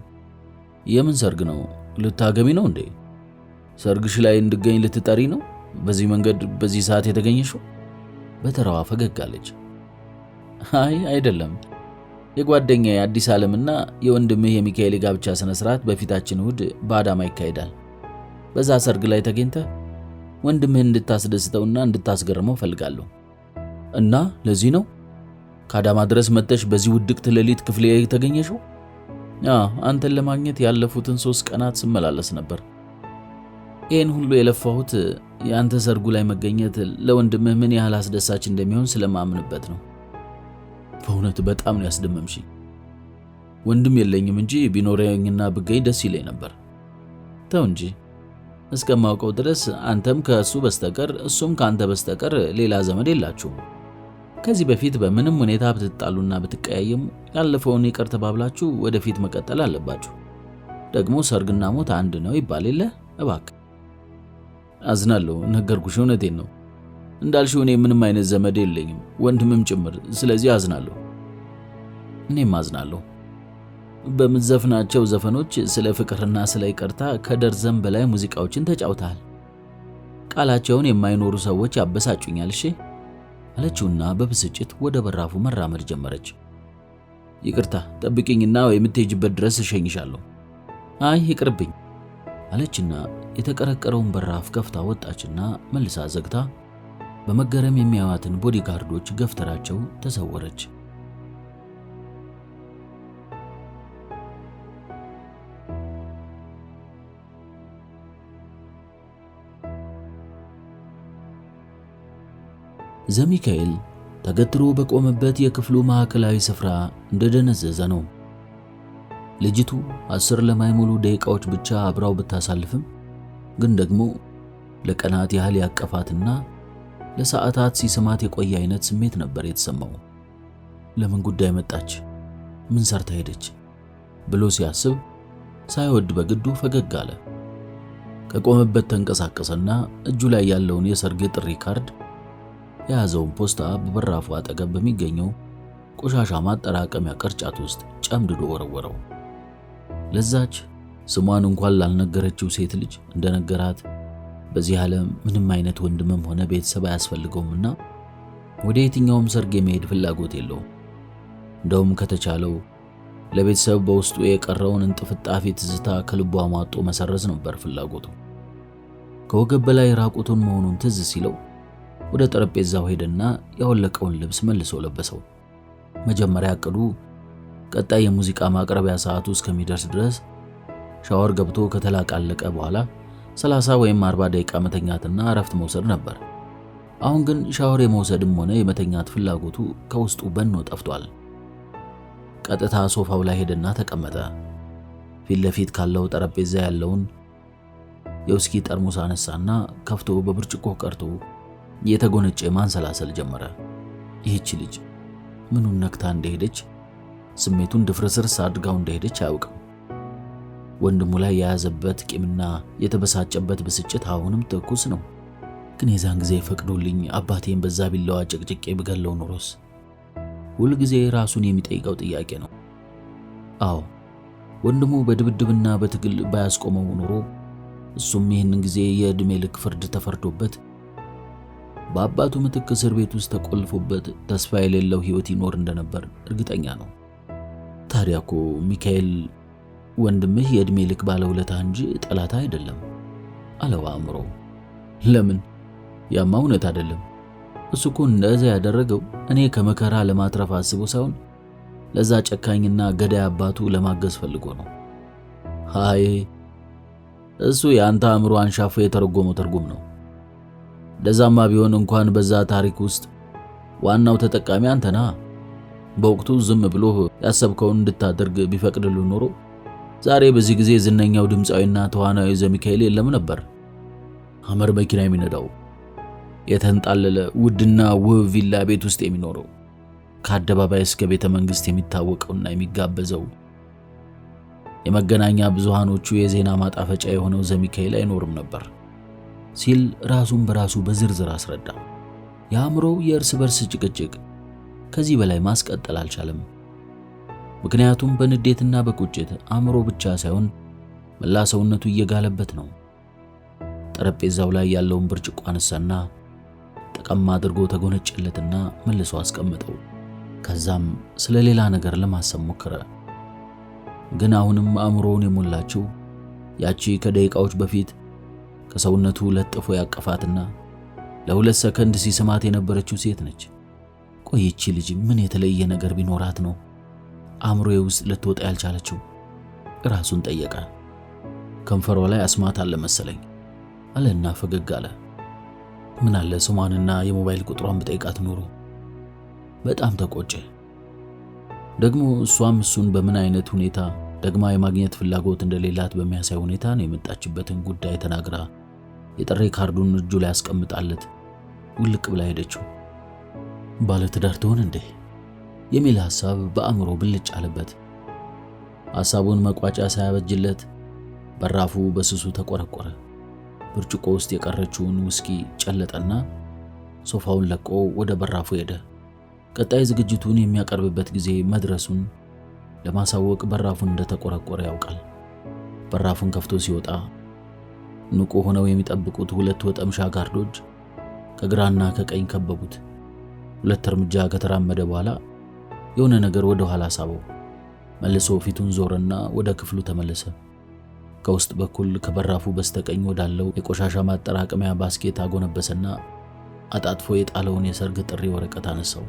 የምን ሰርግ ነው? ልታገቢ ነው እንዴ? ሰርግሽ ላይ እንድገኝ ልትጠሪ ነው? በዚህ መንገድ በዚህ ሰዓት የተገኘሽው? በተራዋ ፈገግ አለች። አይ አይደለም፣ የጓደኛዬ አዲስ ዓለምና የወንድምህ የሚካኤል ጋብቻ ስነ ስርዓት በፊታችን እሁድ በአዳማ ይካሄዳል። በዛ ሰርግ ላይ ተገኝተህ ወንድምህን እንድታስደስተውና እንድታስገርመው ፈልጋለሁ። እና ለዚህ ነው ከአዳማ ድረስ መጥተሽ በዚህ ውድቅት ሌሊት ክፍሌ ተገኘሽው? አንተን ለማግኘት ያለፉትን 3 ቀናት ስመላለስ ነበር። ይህን ሁሉ የለፋሁት የአንተ ሰርጉ ላይ መገኘት ለወንድምህ ምን ያህል አስደሳች እንደሚሆን ስለማምንበት ነው። በእውነት በጣም ነው ያስደመምሽኝ። ወንድም የለኝም እንጂ ቢኖረኝና ብገኝ ደስ ይለኝ ነበር። ተው እንጂ እስከማውቀው ድረስ አንተም ከእሱ በስተቀር እሱም ከአንተ በስተቀር ሌላ ዘመድ የላችሁም። ከዚህ በፊት በምንም ሁኔታ ብትጣሉና ብትቀያየሙ ያለፈውን ይቅር ተባብላችሁ ወደፊት መቀጠል አለባችሁ። ደግሞ ሰርግና ሞት አንድ ነው ይባል የለ? እባክህ። አዝናለሁ፣ ነገርኩሽ፣ እውነቴን ነው። እንዳልሽው እኔ ምንም አይነት ዘመድ የለኝም፣ ወንድምም ጭምር። ስለዚህ አዝናለሁ። እኔም አዝናለሁ። በምትዘፍናቸው ዘፈኖች ስለ ፍቅርና ስለ ይቅርታ ከደርዘን በላይ ሙዚቃዎችን ተጫውተሃል። ቃላቸውን የማይኖሩ ሰዎች ያበሳጩኛል። እሺ አለችውና በብስጭት ወደ በራፉ መራመድ ጀመረች። ይቅርታ ጠብቂኝና የምትሄጂበት ድረስ እሸኝሻለሁ። አይ ይቅርብኝ አለችና የተቀረቀረውን በራፍ ከፍታ ወጣችና መልሳ ዘግታ በመገረም የሚያዩዋትን ቦዲጋርዶች ገፍተራቸው ተሰወረች። ዘሚካኤል ተገትሮ በቆመበት የክፍሉ ማዕከላዊ ስፍራ እንደደነዘዘ ነው። ልጅቱ 10 ለማይሞሉ ደቂቃዎች ብቻ አብራው ብታሳልፍም ግን ደግሞ ለቀናት ያህል ያቀፋትና ለሰዓታት ሲስማት የቆየ አይነት ስሜት ነበር የተሰማው። ለምን ጉዳይ መጣች? ምን ሰርታ ሄደች ብሎ ሲያስብ ሳይወድ በግዱ ፈገግ አለ። ከቆመበት ተንቀሳቀሰና እጁ ላይ ያለውን የሰርግ ጥሪ ካርድ የያዘውን ፖስታ በበራፉ አጠገብ በሚገኘው ቆሻሻ ማጠራቀሚያ ቅርጫት ውስጥ ጨምድዶ ወረወረው። ለዛች ስሟን እንኳን ላልነገረችው ሴት ልጅ እንደነገራት በዚህ ዓለም ምንም አይነት ወንድምም ሆነ ቤተሰብ አያስፈልገውምና ወደ የትኛውም ሰርግ የመሄድ ፍላጎት የለውም። እንደውም ከተቻለው ለቤተሰብ በውስጡ የቀረውን እንጥፍጣፊ ትዝታ ከልቧ ማጦ መሰረዝ ነበር ፍላጎቱ። ከወገብ በላይ ራቁቱን መሆኑን ትዝ ሲለው ወደ ጠረጴዛው ሄደና ያወለቀውን ልብስ መልሶ ለበሰው። መጀመሪያ ዕቅዱ ቀጣይ የሙዚቃ ማቅረቢያ ሰዓቱ እስከሚደርስ ድረስ ሻወር ገብቶ ከተላቃለቀ በኋላ 30 ወይም 40 ደቂቃ መተኛትና እረፍት መውሰድ ነበር። አሁን ግን ሻወር የመውሰድም ሆነ የመተኛት ፍላጎቱ ከውስጡ በኖ ጠፍቷል። ቀጥታ ሶፋው ላይ ሄደና ተቀመጠ። ፊት ለፊት ካለው ጠረጴዛ ያለውን የውስኪ ጠርሙስ አነሳና ከፍቶ በብርጭቆ ቀርቶ የተጎነጨ ማንሰላሰል ጀመረ። ይህች ልጅ ምኑን ነክታ እንደሄደች ስሜቱን ድፍርስርስ አድርጋው እንደሄደች አያውቅም። ወንድሙ ላይ የያዘበት ቂምና የተበሳጨበት ብስጭት አሁንም ትኩስ ነው። ግን የዛን ጊዜ ፈቅዶልኝ አባቴን በዛ ቢላዋ ጭቅጭቄ ብገለው ኖሮስ? ሁል ጊዜ ራሱን የሚጠይቀው ጥያቄ ነው። አዎ ወንድሙ በድብድብና በትግል ባያስቆመው ኖሮ እሱም ይህንን ጊዜ የዕድሜ ልክ ፍርድ ተፈርዶበት በአባቱ ምትክ እስር ቤት ውስጥ ተቆልፎበት ተስፋ የሌለው ሕይወት ይኖር እንደነበር እርግጠኛ ነው። ታዲያ እኮ ሚካኤል ወንድምህ የዕድሜ ልክ ባለውለታ እንጂ ጠላታ አይደለም አለው አእምሮ። ለምን? ያማ እውነት አይደለም። እሱ እኮ እንደዛ ያደረገው እኔ ከመከራ ለማትረፍ አስቦ ሳይሆን ለዛ ጨካኝና ገዳይ አባቱ ለማገዝ ፈልጎ ነው። አይ እሱ የአንተ አእምሮ አንሻፎ የተረጎመው ትርጉም ነው። ለዛማ ቢሆን እንኳን በዛ ታሪክ ውስጥ ዋናው ተጠቃሚ አንተ ነህ። በወቅቱ ዝም ብሎ ያሰብከውን እንድታደርግ ቢፈቅድልህ ኖሮ ዛሬ በዚህ ጊዜ ዝነኛው ድምፃዊና ተዋናዊ ዘሚካኤል የለም ነበር። ሐመር መኪና የሚነዳው የተንጣለለ ውድና ውብ ቪላ ቤት ውስጥ የሚኖረው ከአደባባይ እስከ ቤተ መንግስት የሚታወቀውና የሚጋበዘው የመገናኛ ብዙሃኖቹ የዜና ማጣፈጫ የሆነው ዘሚካኤል አይኖርም ነበር ሲል ራሱን በራሱ በዝርዝር አስረዳ። የአእምሮው የእርስ በርስ ጭቅጭቅ ከዚህ በላይ ማስቀጠል አልቻለም። ምክንያቱም በንዴትና በቁጭት አእምሮ ብቻ ሳይሆን መላ ሰውነቱ እየጋለበት ነው። ጠረጴዛው ላይ ያለውን ብርጭቆ አነሳና ጠቀም አድርጎ ተጎነጨለትና መልሶ አስቀመጠው። ከዛም ስለ ሌላ ነገር ለማሰብ ሞከረ። ግን አሁንም አእምሮውን የሞላችው ያቺ ከደቂቃዎች በፊት ከሰውነቱ ለጥፎ ያቀፋትና ለ2 ሰከንድ ሲስማት የነበረችው ሴት ነች። ቆይቺ ልጅ ምን የተለየ ነገር ቢኖራት ነው አእምሮዬ ውስጥ ልትወጣ ያልቻለችው? ራሱን ጠየቀ። ከንፈሯ ላይ አስማት አለ መሰለኝ አለና ፈገግ አለ። ምን አለ ስሟንና የሞባይል ቁጥሯን በጠይቃት ኖሮ። በጣም ተቆጨ። ደግሞ እሷም እሱን በምን አይነት ሁኔታ ደግማ የማግኘት ፍላጎት እንደሌላት በሚያሳይ ሁኔታ ነው የመጣችበትን ጉዳይ ተናግራ የጥሪ ካርዱን እጁ ላይ አስቀምጣለት ውልቅ ብላ ሄደችው። ባለትዳር ትሆን እንዴ የሚል ሐሳብ በአእምሮ ብልጭ አለበት። ሐሳቡን መቋጫ ሳያበጅለት በራፉ በስሱ ተቆረቆረ። ብርጭቆ ውስጥ የቀረችውን ውስኪ ጨለጠና ሶፋውን ለቆ ወደ በራፉ ሄደ። ቀጣይ ዝግጅቱን የሚያቀርብበት ጊዜ መድረሱን ለማሳወቅ በራፉን እንደተቆረቆረ ያውቃል። በራፉን ከፍቶ ሲወጣ ንቁ ሆነው የሚጠብቁት 2 ወጠምሻ ጋርዶች ከግራና ከቀኝ ከበቡት። 2 እርምጃ ከተራመደ በኋላ የሆነ ነገር ወደ ኋላ ሳበው። መልሶ ፊቱን ዞረና ወደ ክፍሉ ተመለሰ። ከውስጥ በኩል ከበራፉ በስተቀኝ ወዳለው የቆሻሻ ማጠራቀሚያ ባስኬት አጎነበሰና አጣጥፎ የጣለውን የሰርግ ጥሪ ወረቀት አነሳው።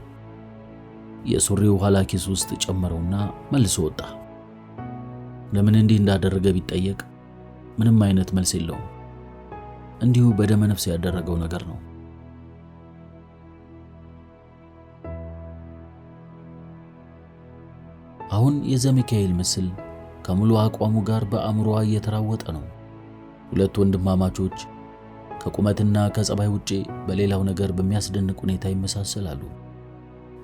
የሱሪው ኋላ ኪስ ውስጥ ጨመረውና መልሶ ወጣ። ለምን እንዲህ እንዳደረገ ቢጠየቅ ምንም አይነት መልስ የለውም። እንዲሁ በደመ ነፍስ ያደረገው ነገር ነው። አሁን የዘሚካኤል ምስል ከሙሉ አቋሙ ጋር በአእምሮዋ እየተራወጠ ነው። 2 ወንድማማቾች ከቁመትና ከጸባይ ውጪ በሌላው ነገር በሚያስደንቅ ሁኔታ ይመሳሰላሉ።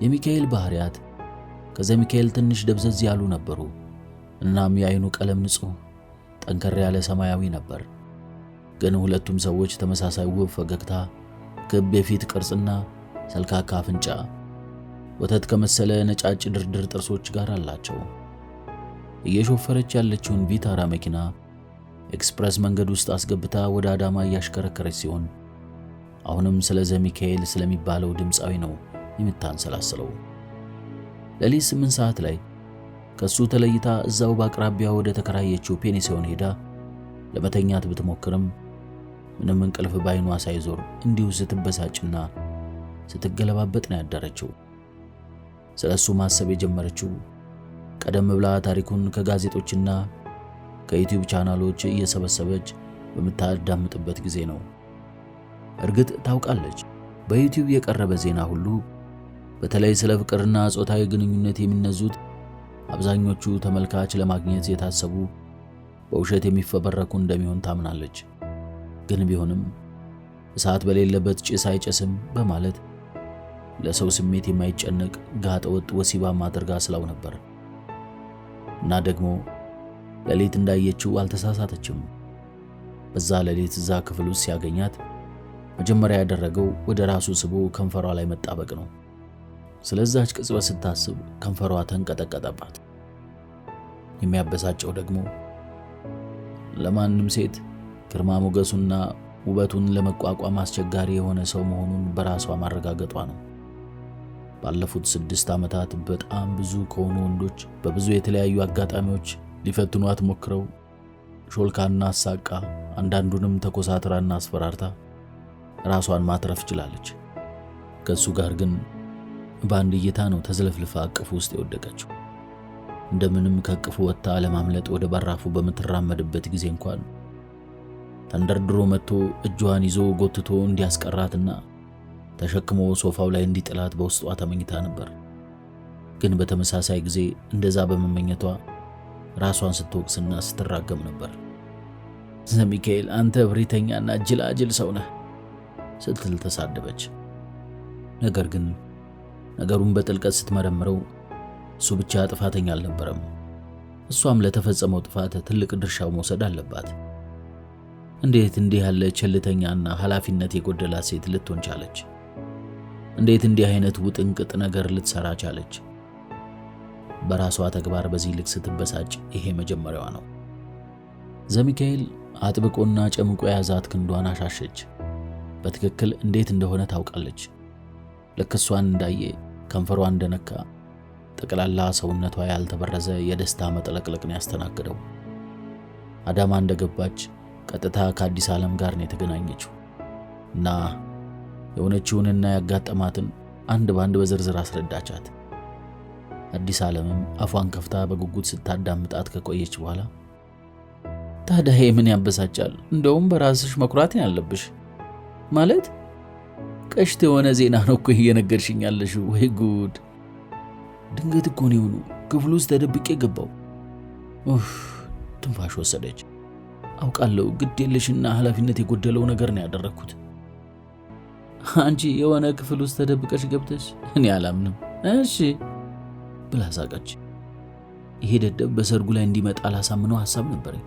የሚካኤል ባህሪያት ከዘሚካኤል ትንሽ ደብዘዝ ያሉ ነበሩ። እናም የአይኑ ቀለም ንጹህ ጠንከር ያለ ሰማያዊ ነበር። ግን ሁለቱም ሰዎች ተመሳሳይ ውብ ፈገግታ፣ ክብ የፊት ቅርጽና ሰልካካ አፍንጫ ወተት ከመሰለ ነጫጭ ድርድር ጥርሶች ጋር አላቸው። እየሾፈረች ያለችውን ቪታራ መኪና ኤክስፕረስ መንገድ ውስጥ አስገብታ ወደ አዳማ እያሽከረከረች ሲሆን አሁንም ስለ ዘሚካኤል ስለሚባለው ድምፃዊ ነው የምታንሰላስለው። ሌሊት 8 ሰዓት ላይ ከሱ ተለይታ እዛው በአቅራቢያ ወደ ተከራየችው ፔኒሲዮን ሄዳ ለመተኛት ብትሞክርም ምንም እንቅልፍ ባይኗ ሳይዞር እንዲሁ ስትበሳጭና ስትገለባበጥ ነው ያደረችው። ስለሱ ማሰብ የጀመረችው ቀደም ብላ ታሪኩን ከጋዜጦችና ከዩቲዩብ ቻናሎች እየሰበሰበች በምታዳምጥበት ጊዜ ነው። እርግጥ ታውቃለች፣ በዩቲዩብ የቀረበ ዜና ሁሉ በተለይ ስለ ፍቅርና ጾታዊ ግንኙነት የሚነዙት አብዛኞቹ ተመልካች ለማግኘት የታሰቡ በውሸት የሚፈበረኩ እንደሚሆን ታምናለች። ግን ቢሆንም እሳት በሌለበት ጭስ አይጨስም በማለት ለሰው ስሜት የማይጨነቅ ጋጠ ወጥ ወሲባም አድርጋ ስላው ነበር። እና ደግሞ ሌሊት እንዳየችው አልተሳሳተችም። በዛ ሌሊት እዛ ክፍል ውስጥ ሲያገኛት መጀመሪያ ያደረገው ወደ ራሱ ስቦ ከንፈሯ ላይ መጣበቅ ነው። ስለዛች ቅጽበት ስታስብ ከንፈሯ ተንቀጠቀጠባት። የሚያበሳጨው ደግሞ ለማንም ሴት ግርማ ሞገሱና ውበቱን ለመቋቋም አስቸጋሪ የሆነ ሰው መሆኑን በራሷ ማረጋገጧ ነው። ባለፉት 6 ዓመታት በጣም ብዙ ከሆኑ ወንዶች በብዙ የተለያዩ አጋጣሚዎች ሊፈትኗት ሞክረው ሾልካና አሳቃ አንዳንዱንም ተኮሳትራና አስፈራርታ ራሷን ማትረፍ ችላለች። ከሱ ጋር ግን በአንድ እይታ ነው ተዝለፍልፋ አቅፉ ውስጥ የወደቀችው። እንደምንም ከቅፉ ወጥታ ለማምለጥ ወደ በራፉ በምትራመድበት ጊዜ እንኳን ተንደርድሮ መጥቶ እጇን ይዞ ጎትቶ እንዲያስቀራትና ተሸክሞ ሶፋው ላይ እንዲጥላት በውስጧ ተመኝታ ነበር። ግን በተመሳሳይ ጊዜ እንደዛ በመመኘቷ ራሷን ስትወቅስና ስትራገም ነበር። ዘሚካኤል አንተ ብሪተኛና ጅላጅል ሰው ነህ ስትል ተሳደበች። ነገር ግን ነገሩን በጥልቀት ስትመረምረው እሱ ብቻ ጥፋተኛ አልነበረም። እሷም ለተፈጸመው ጥፋት ትልቅ ድርሻው መውሰድ አለባት። እንዴት እንዲህ ያለ ቸልተኛና ኃላፊነት የጎደላት ሴት ልትሆን ቻለች? እንዴት እንዲህ አይነት ውጥንቅጥ ነገር ልትሰራ ቻለች? በራሷ ተግባር በዚህ ልክ ስትበሳጭ ይሄ መጀመሪያዋ ነው። ዘሚካኤል አጥብቆና ጨምቆ የያዛት ክንዷን አሻሸች። በትክክል እንዴት እንደሆነ ታውቃለች። ልክ እሷን እንዳየ ከንፈሯ እንደነካ ጠቅላላ ሰውነቷ ያልተበረዘ የደስታ መጥለቅለቅን ያስተናገደው። አዳማ እንደገባች ቀጥታ ከአዲስ ዓለም ጋር ነው የተገናኘችው እና የሆነችውንና ያጋጠማትን አንድ ባንድ በዝርዝር አስረዳቻት። አዲስ ዓለምም አፏን ከፍታ በጉጉት ስታዳምጣት ከቆየች በኋላ ታዲያ ምን ያበሳጫል? እንደውም በራስሽ መኩራት ያለብሽ። ማለት ቀሽት የሆነ ዜና ነው እኮ እየነገርሽኝ ያለሽው። ወይ ጉድ! ድንገት እኮ ነው ክፍሉ ውስጥ ተደብቄ ገባው። ትንፋሽ ወሰደች። አውቃለሁ ግድ የለሽና ኃላፊነት የጎደለው ነገር ነው ያደረኩት። አንቺ የሆነ ክፍል ውስጥ ተደብቀሽ ገብተሽ? እኔ አላምንም። እሺ ብላ ሳቀች። ይሄ ደደብ በሰርጉ ላይ እንዲመጣ አላሳምነው ሐሳብ ነበረኝ።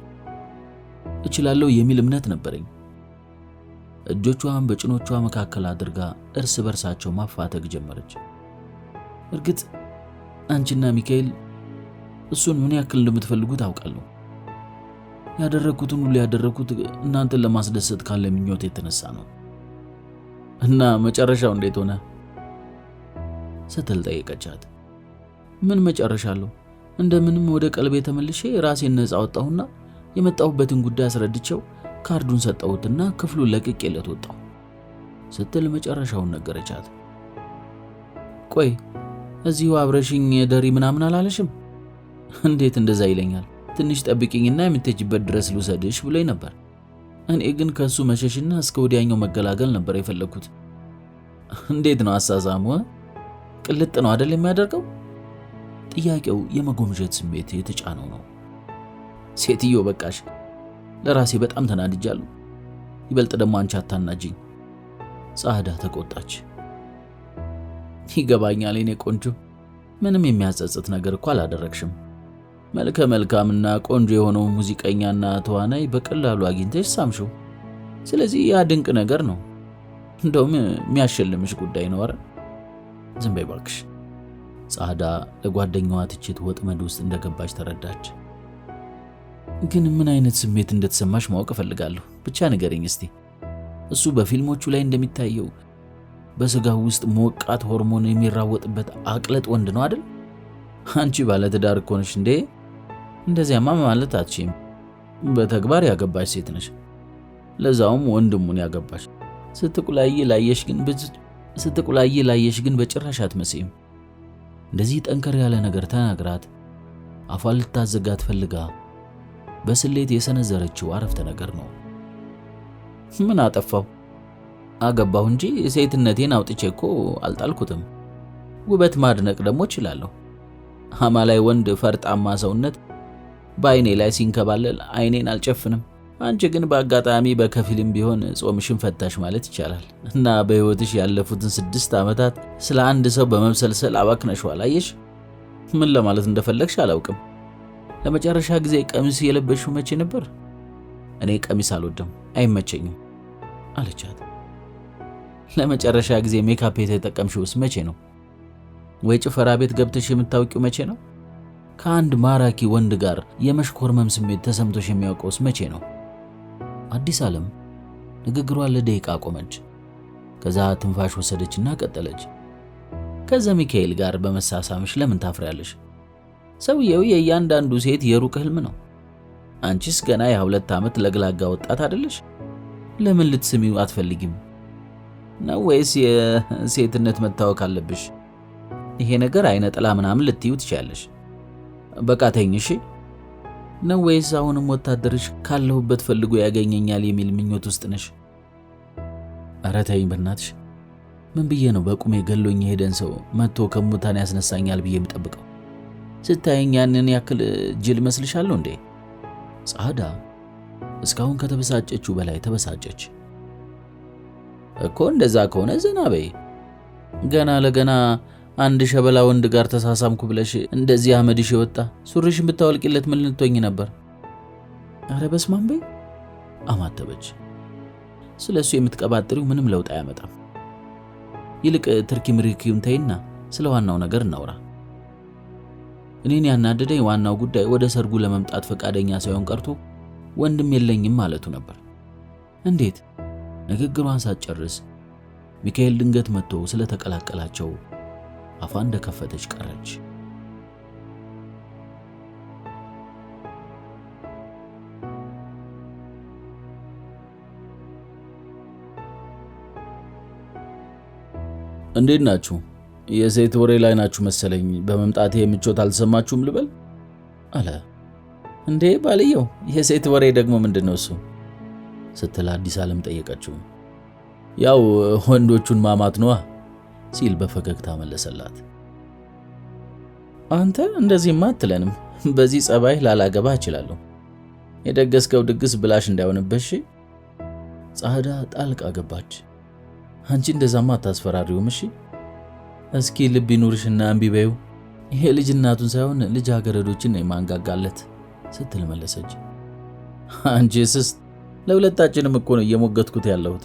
እችላለሁ የሚል እምነት ነበረኝ። እጆቿን በጭኖቿ መካከል አድርጋ እርስ በርሳቸው ማፋተግ ጀመረች። እርግጥ አንቺና ሚካኤል እሱን ምን ያክል እንደምትፈልጉት አውቃለሁ። ያደረኩትን ሁሉ ያደረኩት እናንተን ለማስደሰት ካለ ምኞት የተነሳ ነው። እና መጨረሻው እንዴት ሆነ ስትል ጠየቀቻት። ምን መጨረሻ አለው? እንደምንም ወደ ቀልቤ ተመልሼ ራሴን ነፃ አወጣሁና የመጣሁበትን ጉዳይ አስረድቼው ካርዱን ሰጠሁትና ክፍሉን ለቅቄለት ወጣሁ ስትል መጨረሻውን ነገረቻት። ቆይ እዚሁ አብረሽኝ ደሪ ምናምን አላለሽም? እንዴት እንደዛ ይለኛል? ትንሽ ጠብቂኝና የምትሄጂበት ድረስ ልውሰድሽ ብሎኝ ነበር። እኔ ግን ከሱ መሸሽና እስከ ወዲያኛው መገላገል ነበር የፈለኩት። እንዴት ነው አሳዛሙ? ቅልጥ ነው አይደል የሚያደርገው? ጥያቄው የመጎምጀት ስሜት የተጫነው ነው። ሴትዮ በቃሽ፣ ለራሴ በጣም ተናድጃለሁ። ይበልጥ ደግሞ አንቺ አታናጂኝ። ጻዕዳ ተቆጣች። ይገባኛል የኔ ቆንጆ፣ ምንም የሚያጸጽት ነገር እኮ አላደረግሽም። መልከ መልካምና ቆንጆ የሆነው ሙዚቀኛና ተዋናይ በቀላሉ አግኝተሽ ሳምሽው። ስለዚህ ያ ድንቅ ነገር ነው። እንደውም የሚያሸልምሽ ጉዳይ ነው። አረ ዝም በይ እባክሽ። ጻዕዳ ለጓደኛዋ ትችት ወጥመድ ውስጥ እንደገባች ተረዳች። ግን ምን አይነት ስሜት እንደተሰማሽ ማወቅ እፈልጋለሁ። ብቻ ንገረኝ እስቲ። እሱ በፊልሞቹ ላይ እንደሚታየው በስጋው ውስጥ ሞቃት ሆርሞን የሚራወጥበት አቅለጥ ወንድ ነው አይደል? አንቺ ባለትዳር እኮ ነሽ እንዴ? እንደዚያማ ማለት አትችይም። በተግባር ያገባሽ ሴት ነሽ፣ ለዛውም ወንድሙን ያገባሽ። ስትቁላይ ላየሽ ግን በጭራሽ አትመስይም። እንደዚህ ጠንከር ያለ ነገር ተናግራት አፏን ልታዘጋት ፈልጋ በስሌት የሰነዘረችው አረፍተ ነገር ነው። ምን አጠፋው? አገባሁ እንጂ ሴትነቴን አውጥቼ እኮ አልጣልኩትም። ውበት ማድነቅ ደግሞ እችላለሁ። አማላይ ወንድ ፈርጣማ ሰውነት በአይኔ ላይ ሲንከባለል አይኔን አልጨፍንም። አንቺ ግን በአጋጣሚ በከፊልም ቢሆን ጾምሽን ፈታሽ ማለት ይቻላል። እና በሕይወትሽ ያለፉትን 6 ዓመታት ስለ አንድ ሰው በመብሰልሰል አባክነሽዋል። አየሽ፣ ምን ለማለት እንደፈለግሽ አላውቅም። ለመጨረሻ ጊዜ ቀሚስ የለበሽው መቼ ነበር? እኔ ቀሚስ አልወድም፣ አይመቸኝም አለቻት። ለመጨረሻ ጊዜ ሜካፕ የተጠቀምሽውስ መቼ ነው? ወይ ጭፈራ ቤት ገብተሽ የምታውቂው መቼ ነው? ከአንድ ማራኪ ወንድ ጋር የመሽኮርመም ስሜት ተሰምቶሽ የሚያውቀውስ መቼ ነው? አዲስ ዓለም ንግግሯን ለደቂቃ ቆመች። ከዛ ትንፋሽ ወሰደችና ቀጠለች። ከዛ ሚካኤል ጋር በመሳሳምሽ ለምን ታፍሪያለሽ? ሰውየው የእያንዳንዱ ሴት የሩቅ ህልም ነው። አንቺስ ገና የ2 ዓመት ለግላጋ ወጣት አይደለሽ? ለምን ልትስሚው አትፈልጊም ነው? ወይስ የሴትነት መታወክ አለብሽ? ይሄ ነገር አይነ ጥላ ምናምን ልትዩ ትችያለሽ። በቃ ተይኝ እሺ። ነው ወይስ አሁንም ወታደርሽ ካለሁበት ፈልጎ ያገኘኛል የሚል ምኞት ውስጥ ነሽ? ኧረ ተይኝ በእናትሽ። ምን ብዬ ነው በቁሜ ገሎኝ የሄደን ሰው መጥቶ ከሙታን ያስነሳኛል ብዬ የምጠብቀው? ስታየኝ ያንን ያክል ጅል መስልሻለሁ እንዴ? ጻዕዳ እስካሁን ከተበሳጨችው በላይ ተበሳጨች። እኮ እንደዛ ከሆነ ዘና በይ። ገና ለገና አንድ ሸበላ ወንድ ጋር ተሳሳምኩ ብለሽ እንደዚህ አመድሽ የወጣ ሱሪሽን ብታወልቂለት ምን ልትሆኚ ነበር? አረ በስመ አብ በይ አማተበች። ስለሱ የምትቀባጥሪው ምንም ለውጥ አያመጣም። ይልቅ ትርኪ ምሪኪውን ተይና ስለ ዋናው ነገር እናውራ። እኔን ያናደደኝ ዋናው ጉዳይ ወደ ሰርጉ ለመምጣት ፈቃደኛ ሳይሆን ቀርቶ ወንድም የለኝም ማለቱ ነበር። እንዴት? ንግግሯን ሳትጨርስ ሚካኤል ድንገት መጥቶ ስለተቀላቀላቸው አፏ እንደከፈተች ቀረች። እንዴት ናችሁ? የሴት ወሬ ላይ ናችሁ መሰለኝ። በመምጣቴ ምቾት አልተሰማችሁም ልበል አለ። እንዴ ባልየው፣ የሴት ወሬ ደግሞ ምንድነው እሱ? ስትል አዲስ ዓለም ጠየቀችው። ያው ወንዶቹን ማማት ነዋ ሲል በፈገግታ መለሰላት። አንተ እንደዚህማ አትለንም። በዚህ ጸባይ ላላገባ እችላለሁ። የደገስከው ድግስ ብላሽ እንዳይሆንብሽ። ጻዳ ጣልቃ ገባች። አንቺ እንደዛማ አታስፈራሪውም። እሺ እስኪ ልብ ይኑርሽና እምቢ በይው። ይሄ ልጅ እናቱን ሳይሆን ልጅ አገረዶችን ነው የማንጋጋለት ስትል መለሰች። አንቺ ስስት፣ ለሁለታችንም እኮ ነው እየሞገትኩት ያለሁት።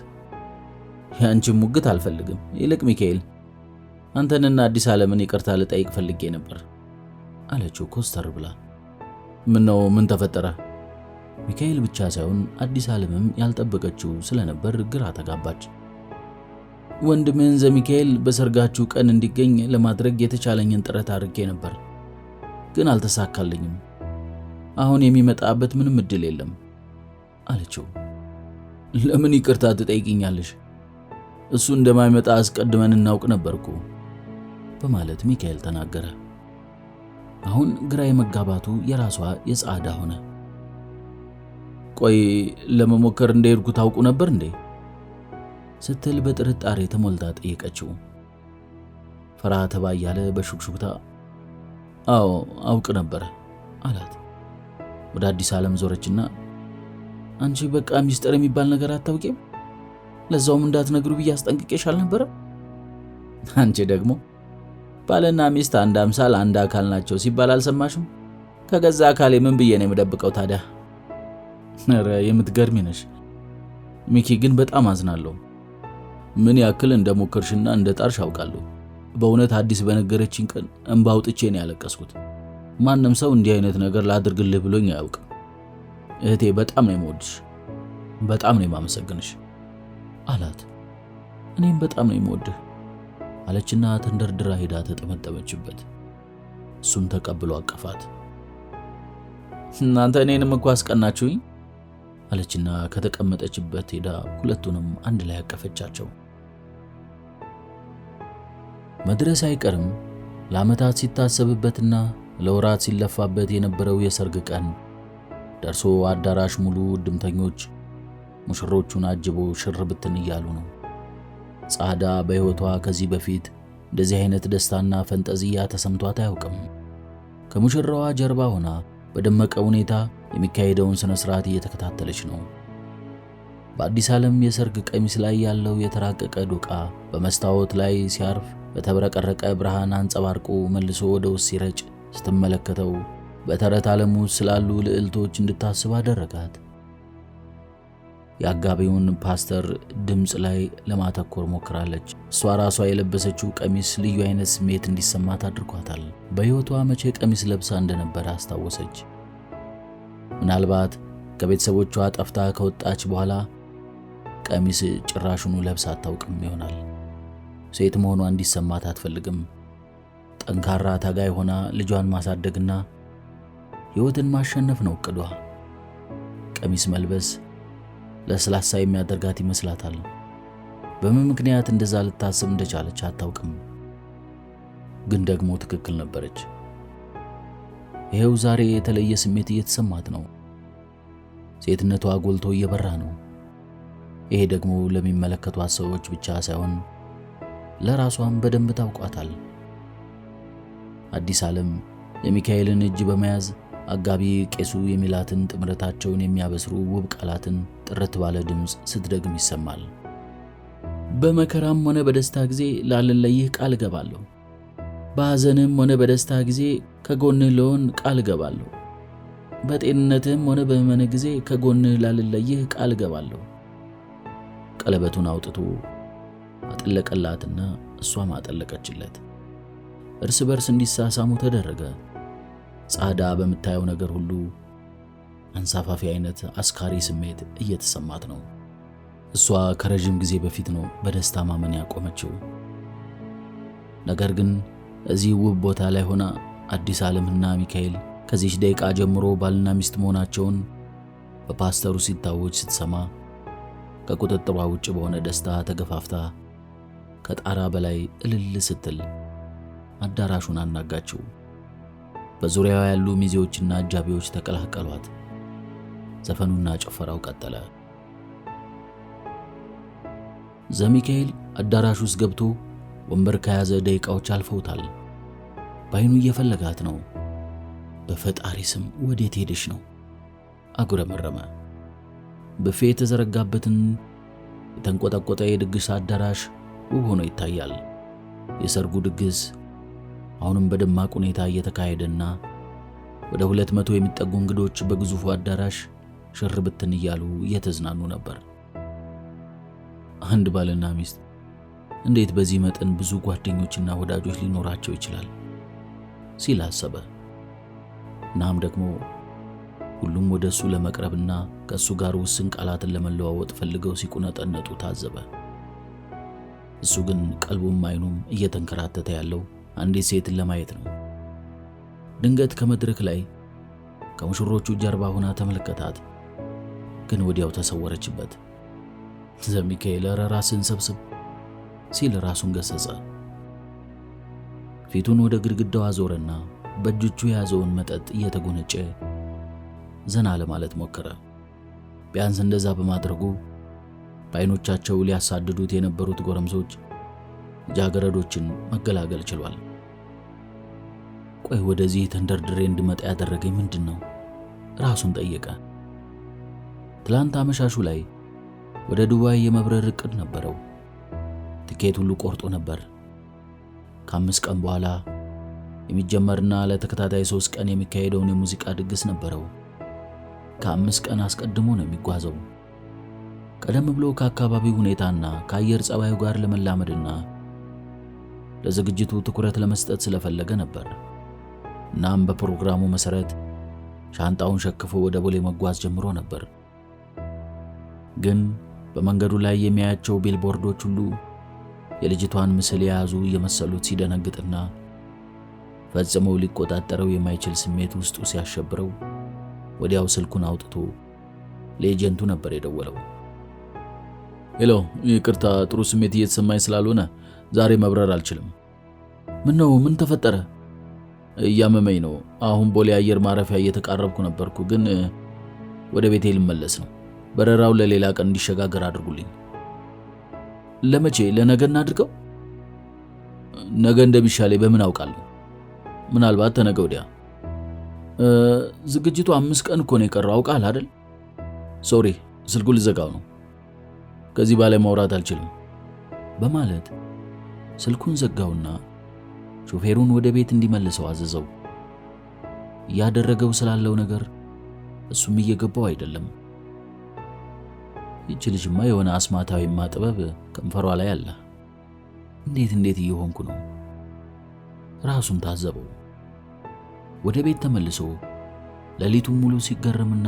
ያንቺን ሙግት አልፈልግም። ይልቅ ሚካኤል፣ አንተንና አዲስ ዓለምን ይቅርታ ልጠይቅ ፈልጌ ነበር አለችው ኮስተር ብላ። ምን ተፈጠረ? ሚካኤል ብቻ ሳይሆን አዲስ ዓለምም ያልጠበቀችው ስለነበር ግራ ተጋባች። ወንድምህን ዘሚካኤል በሰርጋችሁ ቀን እንዲገኝ ለማድረግ የተቻለኝን ጥረት አድርጌ ነበር፣ ግን አልተሳካልኝም። አሁን የሚመጣበት ምንም እድል የለም አለችው። ለምን ይቅርታ ትጠይቅኛለሽ? እሱ እንደማይመጣ አስቀድመን እናውቅ ነበርኩ በማለት ሚካኤል ተናገረ። አሁን ግራ የመጋባቱ የራሷ የጻዳ ሆነ። ቆይ ለመሞከር እንደሄድኩ ታውቁ ነበር እንዴ? ስትል በጥርጣሬ ተሞልታ ጠየቀችው። ፈራ ተባ እያለ በሹክሹክታ አዎ አውቅ ነበር አላት። ወደ አዲስ ዓለም ዞረችና አንቺ በቃ ሚስጥር የሚባል ነገር አታውቂም? ለዛውም እንዳትነግሩ ብዬ አስጠንቅቄሽ አልነበረም? አንቺ ደግሞ ባልና ሚስት አንድ አምሳል አንድ አካል ናቸው ሲባል አልሰማሽም? ከገዛ አካሌ ምን ብዬ ነው የምደብቀው ታዲያ? ኧረ የምትገርሚ ነሽ ሚኪ። ግን በጣም አዝናለሁ። ምን ያክል እንደሞከርሽና እንደጣርሽ አውቃለሁ። በእውነት አዲስ በነገረችኝ ቀን እንባ አውጥቼ ነው ያለቀስኩት። ማንም ሰው እንዲህ አይነት ነገር ላድርግልህ ብሎኝ አያውቅም። እህቴ በጣም ነው የምወድሽ፣ በጣም ነው የማመሰግንሽ አላት። እኔም በጣም ነው የምወድህ አለችና ተንደርድራ ሄዳ ተጠመጠመችበት። እሱም ተቀብሎ አቀፋት። እናንተ እኔንም እኮ አስቀናችሁኝ አለችና ከተቀመጠችበት ሄዳ ሁለቱንም አንድ ላይ አቀፈቻቸው። መድረስ አይቀርም ለዓመታት ሲታሰብበትና ለወራት ሲለፋበት የነበረው የሰርግ ቀን ደርሶ አዳራሽ ሙሉ ድምተኞች ሙሽሮቹን አጅበው ሽር ብትን እያሉ ነው። ጻዳ በሕይወቷ ከዚህ በፊት እንደዚህ አይነት ደስታና ፈንጠዝያ ተሰምቷት አያውቅም። ከሙሽራዋ ጀርባ ሆና በደመቀ ሁኔታ የሚካሄደውን ስነ ስርዓት እየተከታተለች ነው። በአዲስ ዓለም የሰርግ ቀሚስ ላይ ያለው የተራቀቀ ዶቃ በመስታወት ላይ ሲያርፍ በተብረቀረቀ ብርሃን አንጸባርቆ መልሶ ወደ ውስጥ ሲረጭ ስትመለከተው በተረት ዓለም ውስጥ ስላሉ ልዕልቶች እንድታስብ አደረጋት። የአጋቢውን ፓስተር ድምፅ ላይ ለማተኮር ሞክራለች። እሷ ራሷ የለበሰችው ቀሚስ ልዩ አይነት ስሜት እንዲሰማት አድርጓታል። በሕይወቷ መቼ ቀሚስ ለብሳ እንደነበረ አስታወሰች። ምናልባት ከቤተሰቦቿ ጠፍታ ከወጣች በኋላ ቀሚስ ጭራሹኑ ለብሳ አታውቅም ይሆናል። ሴት መሆኗ እንዲሰማት አትፈልግም። ጠንካራ ታጋይ ሆና ልጇን ማሳደግና ሕይወትን ማሸነፍ ነው እቅዷ። ቀሚስ መልበስ ለስላሳ የሚያደርጋት ይመስላታል። በምን ምክንያት እንደዛ ልታስብ እንደቻለች አታውቅም። ግን ደግሞ ትክክል ነበረች። ይሄው ዛሬ የተለየ ስሜት እየተሰማት ነው። ሴትነቷ ጎልቶ እየበራ ነው። ይሄ ደግሞ ለሚመለከቷት ሰዎች ብቻ ሳይሆን ለራሷም በደንብ ታውቋታል። አዲስ ዓለም የሚካኤልን እጅ በመያዝ አጋቢ ቄሱ የሚላትን ጥምረታቸውን የሚያበስሩ ውብ ቃላትን ጥርት ባለ ድምፅ ስትደግም ይሰማል። በመከራም ሆነ በደስታ ጊዜ ላለለይህ ቃል እገባለሁ በሐዘንም ሆነ በደስታ ጊዜ ከጎንህ ልሆን ቃል እገባለሁ። በጤንነትም ሆነ በሕመምህ ጊዜ ከጎንህ ላልለይህ ቃል እገባለሁ። ቀለበቱን አውጥቶ አጠለቀላትና እሷም አጠለቀችለት። እርስ በርስ እንዲሳሳሙ ተደረገ። ጻዳ በምታየው ነገር ሁሉ አንሳፋፊ አይነት አስካሪ ስሜት እየተሰማት ነው። እሷ ከረጅም ጊዜ በፊት ነው በደስታ ማመን ያቆመችው። ነገር ግን እዚህ ውብ ቦታ ላይ ሆና አዲስ ዓለምና ሚካኤል ከዚህ ደቂቃ ጀምሮ ባልና ሚስት መሆናቸውን በፓስተሩ ሲታወጅ ስትሰማ ከቁጥጥሯ ውጭ በሆነ ደስታ ተገፋፍታ ከጣራ በላይ እልል ስትል አዳራሹን አናጋችው። በዙሪያዋ ያሉ ሚዜዎችና አጃቢዎች ተቀላቀሏት። ዘፈኑና ጭፈራው ቀጠለ። ዘሚካኤል አዳራሽ ውስጥ ገብቶ ወንበር ከያዘ ደቂቃዎች አልፈውታል። በዓይኑ እየፈለጋት ነው። በፈጣሪ ስም ወዴት ሄደሽ ነው? አጉረመረመ። ብፌ የተዘረጋበትን የተንቆጠቆጠ የድግስ አዳራሽ ውብ ሆኖ ይታያል። የሰርጉ ድግስ አሁንም በደማቅ ሁኔታ እየተካሄደና ወደ 200 የሚጠጉ እንግዶች በግዙፉ አዳራሽ ሽር ብትን እያሉ እየተዝናኑ ነበር። አንድ ባልና ሚስት እንዴት በዚህ መጠን ብዙ ጓደኞችና ወዳጆች ሊኖራቸው ይችላል ሲል አሰበ። እናም ደግሞ ሁሉም ወደሱ ለመቅረብና ከሱ ጋር ውስን ቃላትን ለመለዋወጥ ፈልገው ሲቁነጠነጡ ታዘበ። እሱ ግን ቀልቡም አይኑም እየተንከራተተ ያለው አንዲት ሴትን ለማየት ነው። ድንገት ከመድረክ ላይ ከሙሽሮቹ ጀርባ ሆና ተመለከታት። ግን ወዲያው ተሰወረችበት። ዘሚካኤል ኧረ ራስን ሰብስብ ሲል ራሱን ገሰጸ። ፊቱን ወደ ግድግዳው አዞረና በእጆቹ የያዘውን መጠጥ እየተጎነጨ ዘና ለማለት ሞከረ። ቢያንስ እንደዛ በማድረጉ በዓይኖቻቸው ሊያሳድዱት የነበሩት ጎረምሶች ልጃገረዶችን መገላገል ችሏል። ቆይ ወደዚህ ተንደርድሬ እንድመጣ ያደረገኝ ምንድን ነው? ራሱን ጠየቀ። ትላንት አመሻሹ ላይ ወደ ዱባይ የመብረር ዕቅድ ነበረው። ትኬት ሁሉ ቆርጦ ነበር። ከ5 ቀን በኋላ የሚጀመርና ለተከታታይ 3 ቀን የሚካሄደውን የሙዚቃ ድግስ ነበረው። ከ5 ቀን አስቀድሞ ነው የሚጓዘው። ቀደም ብሎ ከአካባቢው ሁኔታና ከአየር ጸባዩ ጋር ለመላመድና ለዝግጅቱ ትኩረት ለመስጠት ስለፈለገ ነበር። እናም በፕሮግራሙ መሰረት ሻንጣውን ሸክፎ ወደ ቦሌ መጓዝ ጀምሮ ነበር። ግን በመንገዱ ላይ የሚያያቸው ቢልቦርዶች ሁሉ የልጅቷን ምስል የያዙ የመሰሉት ሲደነግጥና ፈጽሞ ሊቆጣጠረው የማይችል ስሜት ውስጡ ሲያሸብረው ወዲያው ስልኩን አውጥቶ ለኤጀንቱ ነበር የደወለው። ሄሎ፣ ይቅርታ ጥሩ ስሜት እየተሰማኝ ስላልሆነ ዛሬ መብረር አልችልም። ምን ተፈጠረ? እያመመኝ ነው። አሁን ቦሌ አየር ማረፊያ እየተቃረብኩ ነበርኩ፣ ግን ወደ ቤቴ ልመለስ ነው። በረራው ለሌላ ቀን እንዲሸጋገር አድርጉልኝ። ለመቼ? ለነገ እናድርገው? ነገ እንደሚሻለኝ በምን አውቃለሁ? ምናልባት ተነገ ወዲያ። ዝግጅቱ 5 ቀን እኮ ነው የቀረው፣ አውቃል አይደል? ሶሪ፣ ስልኩ ልዘጋው ነው። ከዚህ በላይ ማውራት አልችልም በማለት ስልኩን ዘጋውና ሾፌሩን ወደ ቤት እንዲመልሰው አዘዘው። እያደረገው ስላለው ነገር እሱም እየገባው አይደለም። ይህች ልጅማ የሆነ አስማታዊ ማጥበብ ከንፈሯ ላይ አለ። እንዴት እየሆንኩ ነው? ራሱን ታዘበው። ወደ ቤት ተመልሶ ሌሊቱን ሙሉ ሲገረምና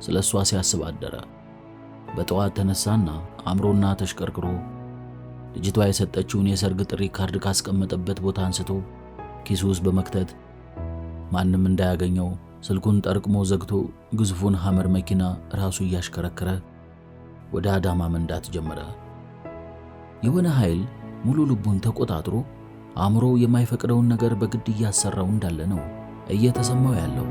ስለሷ ሲያስብ አደረ። በጠዋት ተነሳና አምሮና ተሽቀርቅሮ ልጅቷ የሰጠችውን የሰርግ ጥሪ ካርድ ካስቀመጠበት ቦታ አንስቶ ኪሱ ውስጥ በመክተት ማንም እንዳያገኘው ስልኩን ጠርቅሞ ዘግቶ ግዙፉን ሐመር መኪና ራሱ እያሽከረከረ ወደ አዳማ መንዳት ጀመረ። የሆነ ኃይል ሙሉ ልቡን ተቆጣጥሮ አእምሮ የማይፈቅደውን ነገር በግድ እያሰራው እንዳለ ነው እየተሰማው ያለው።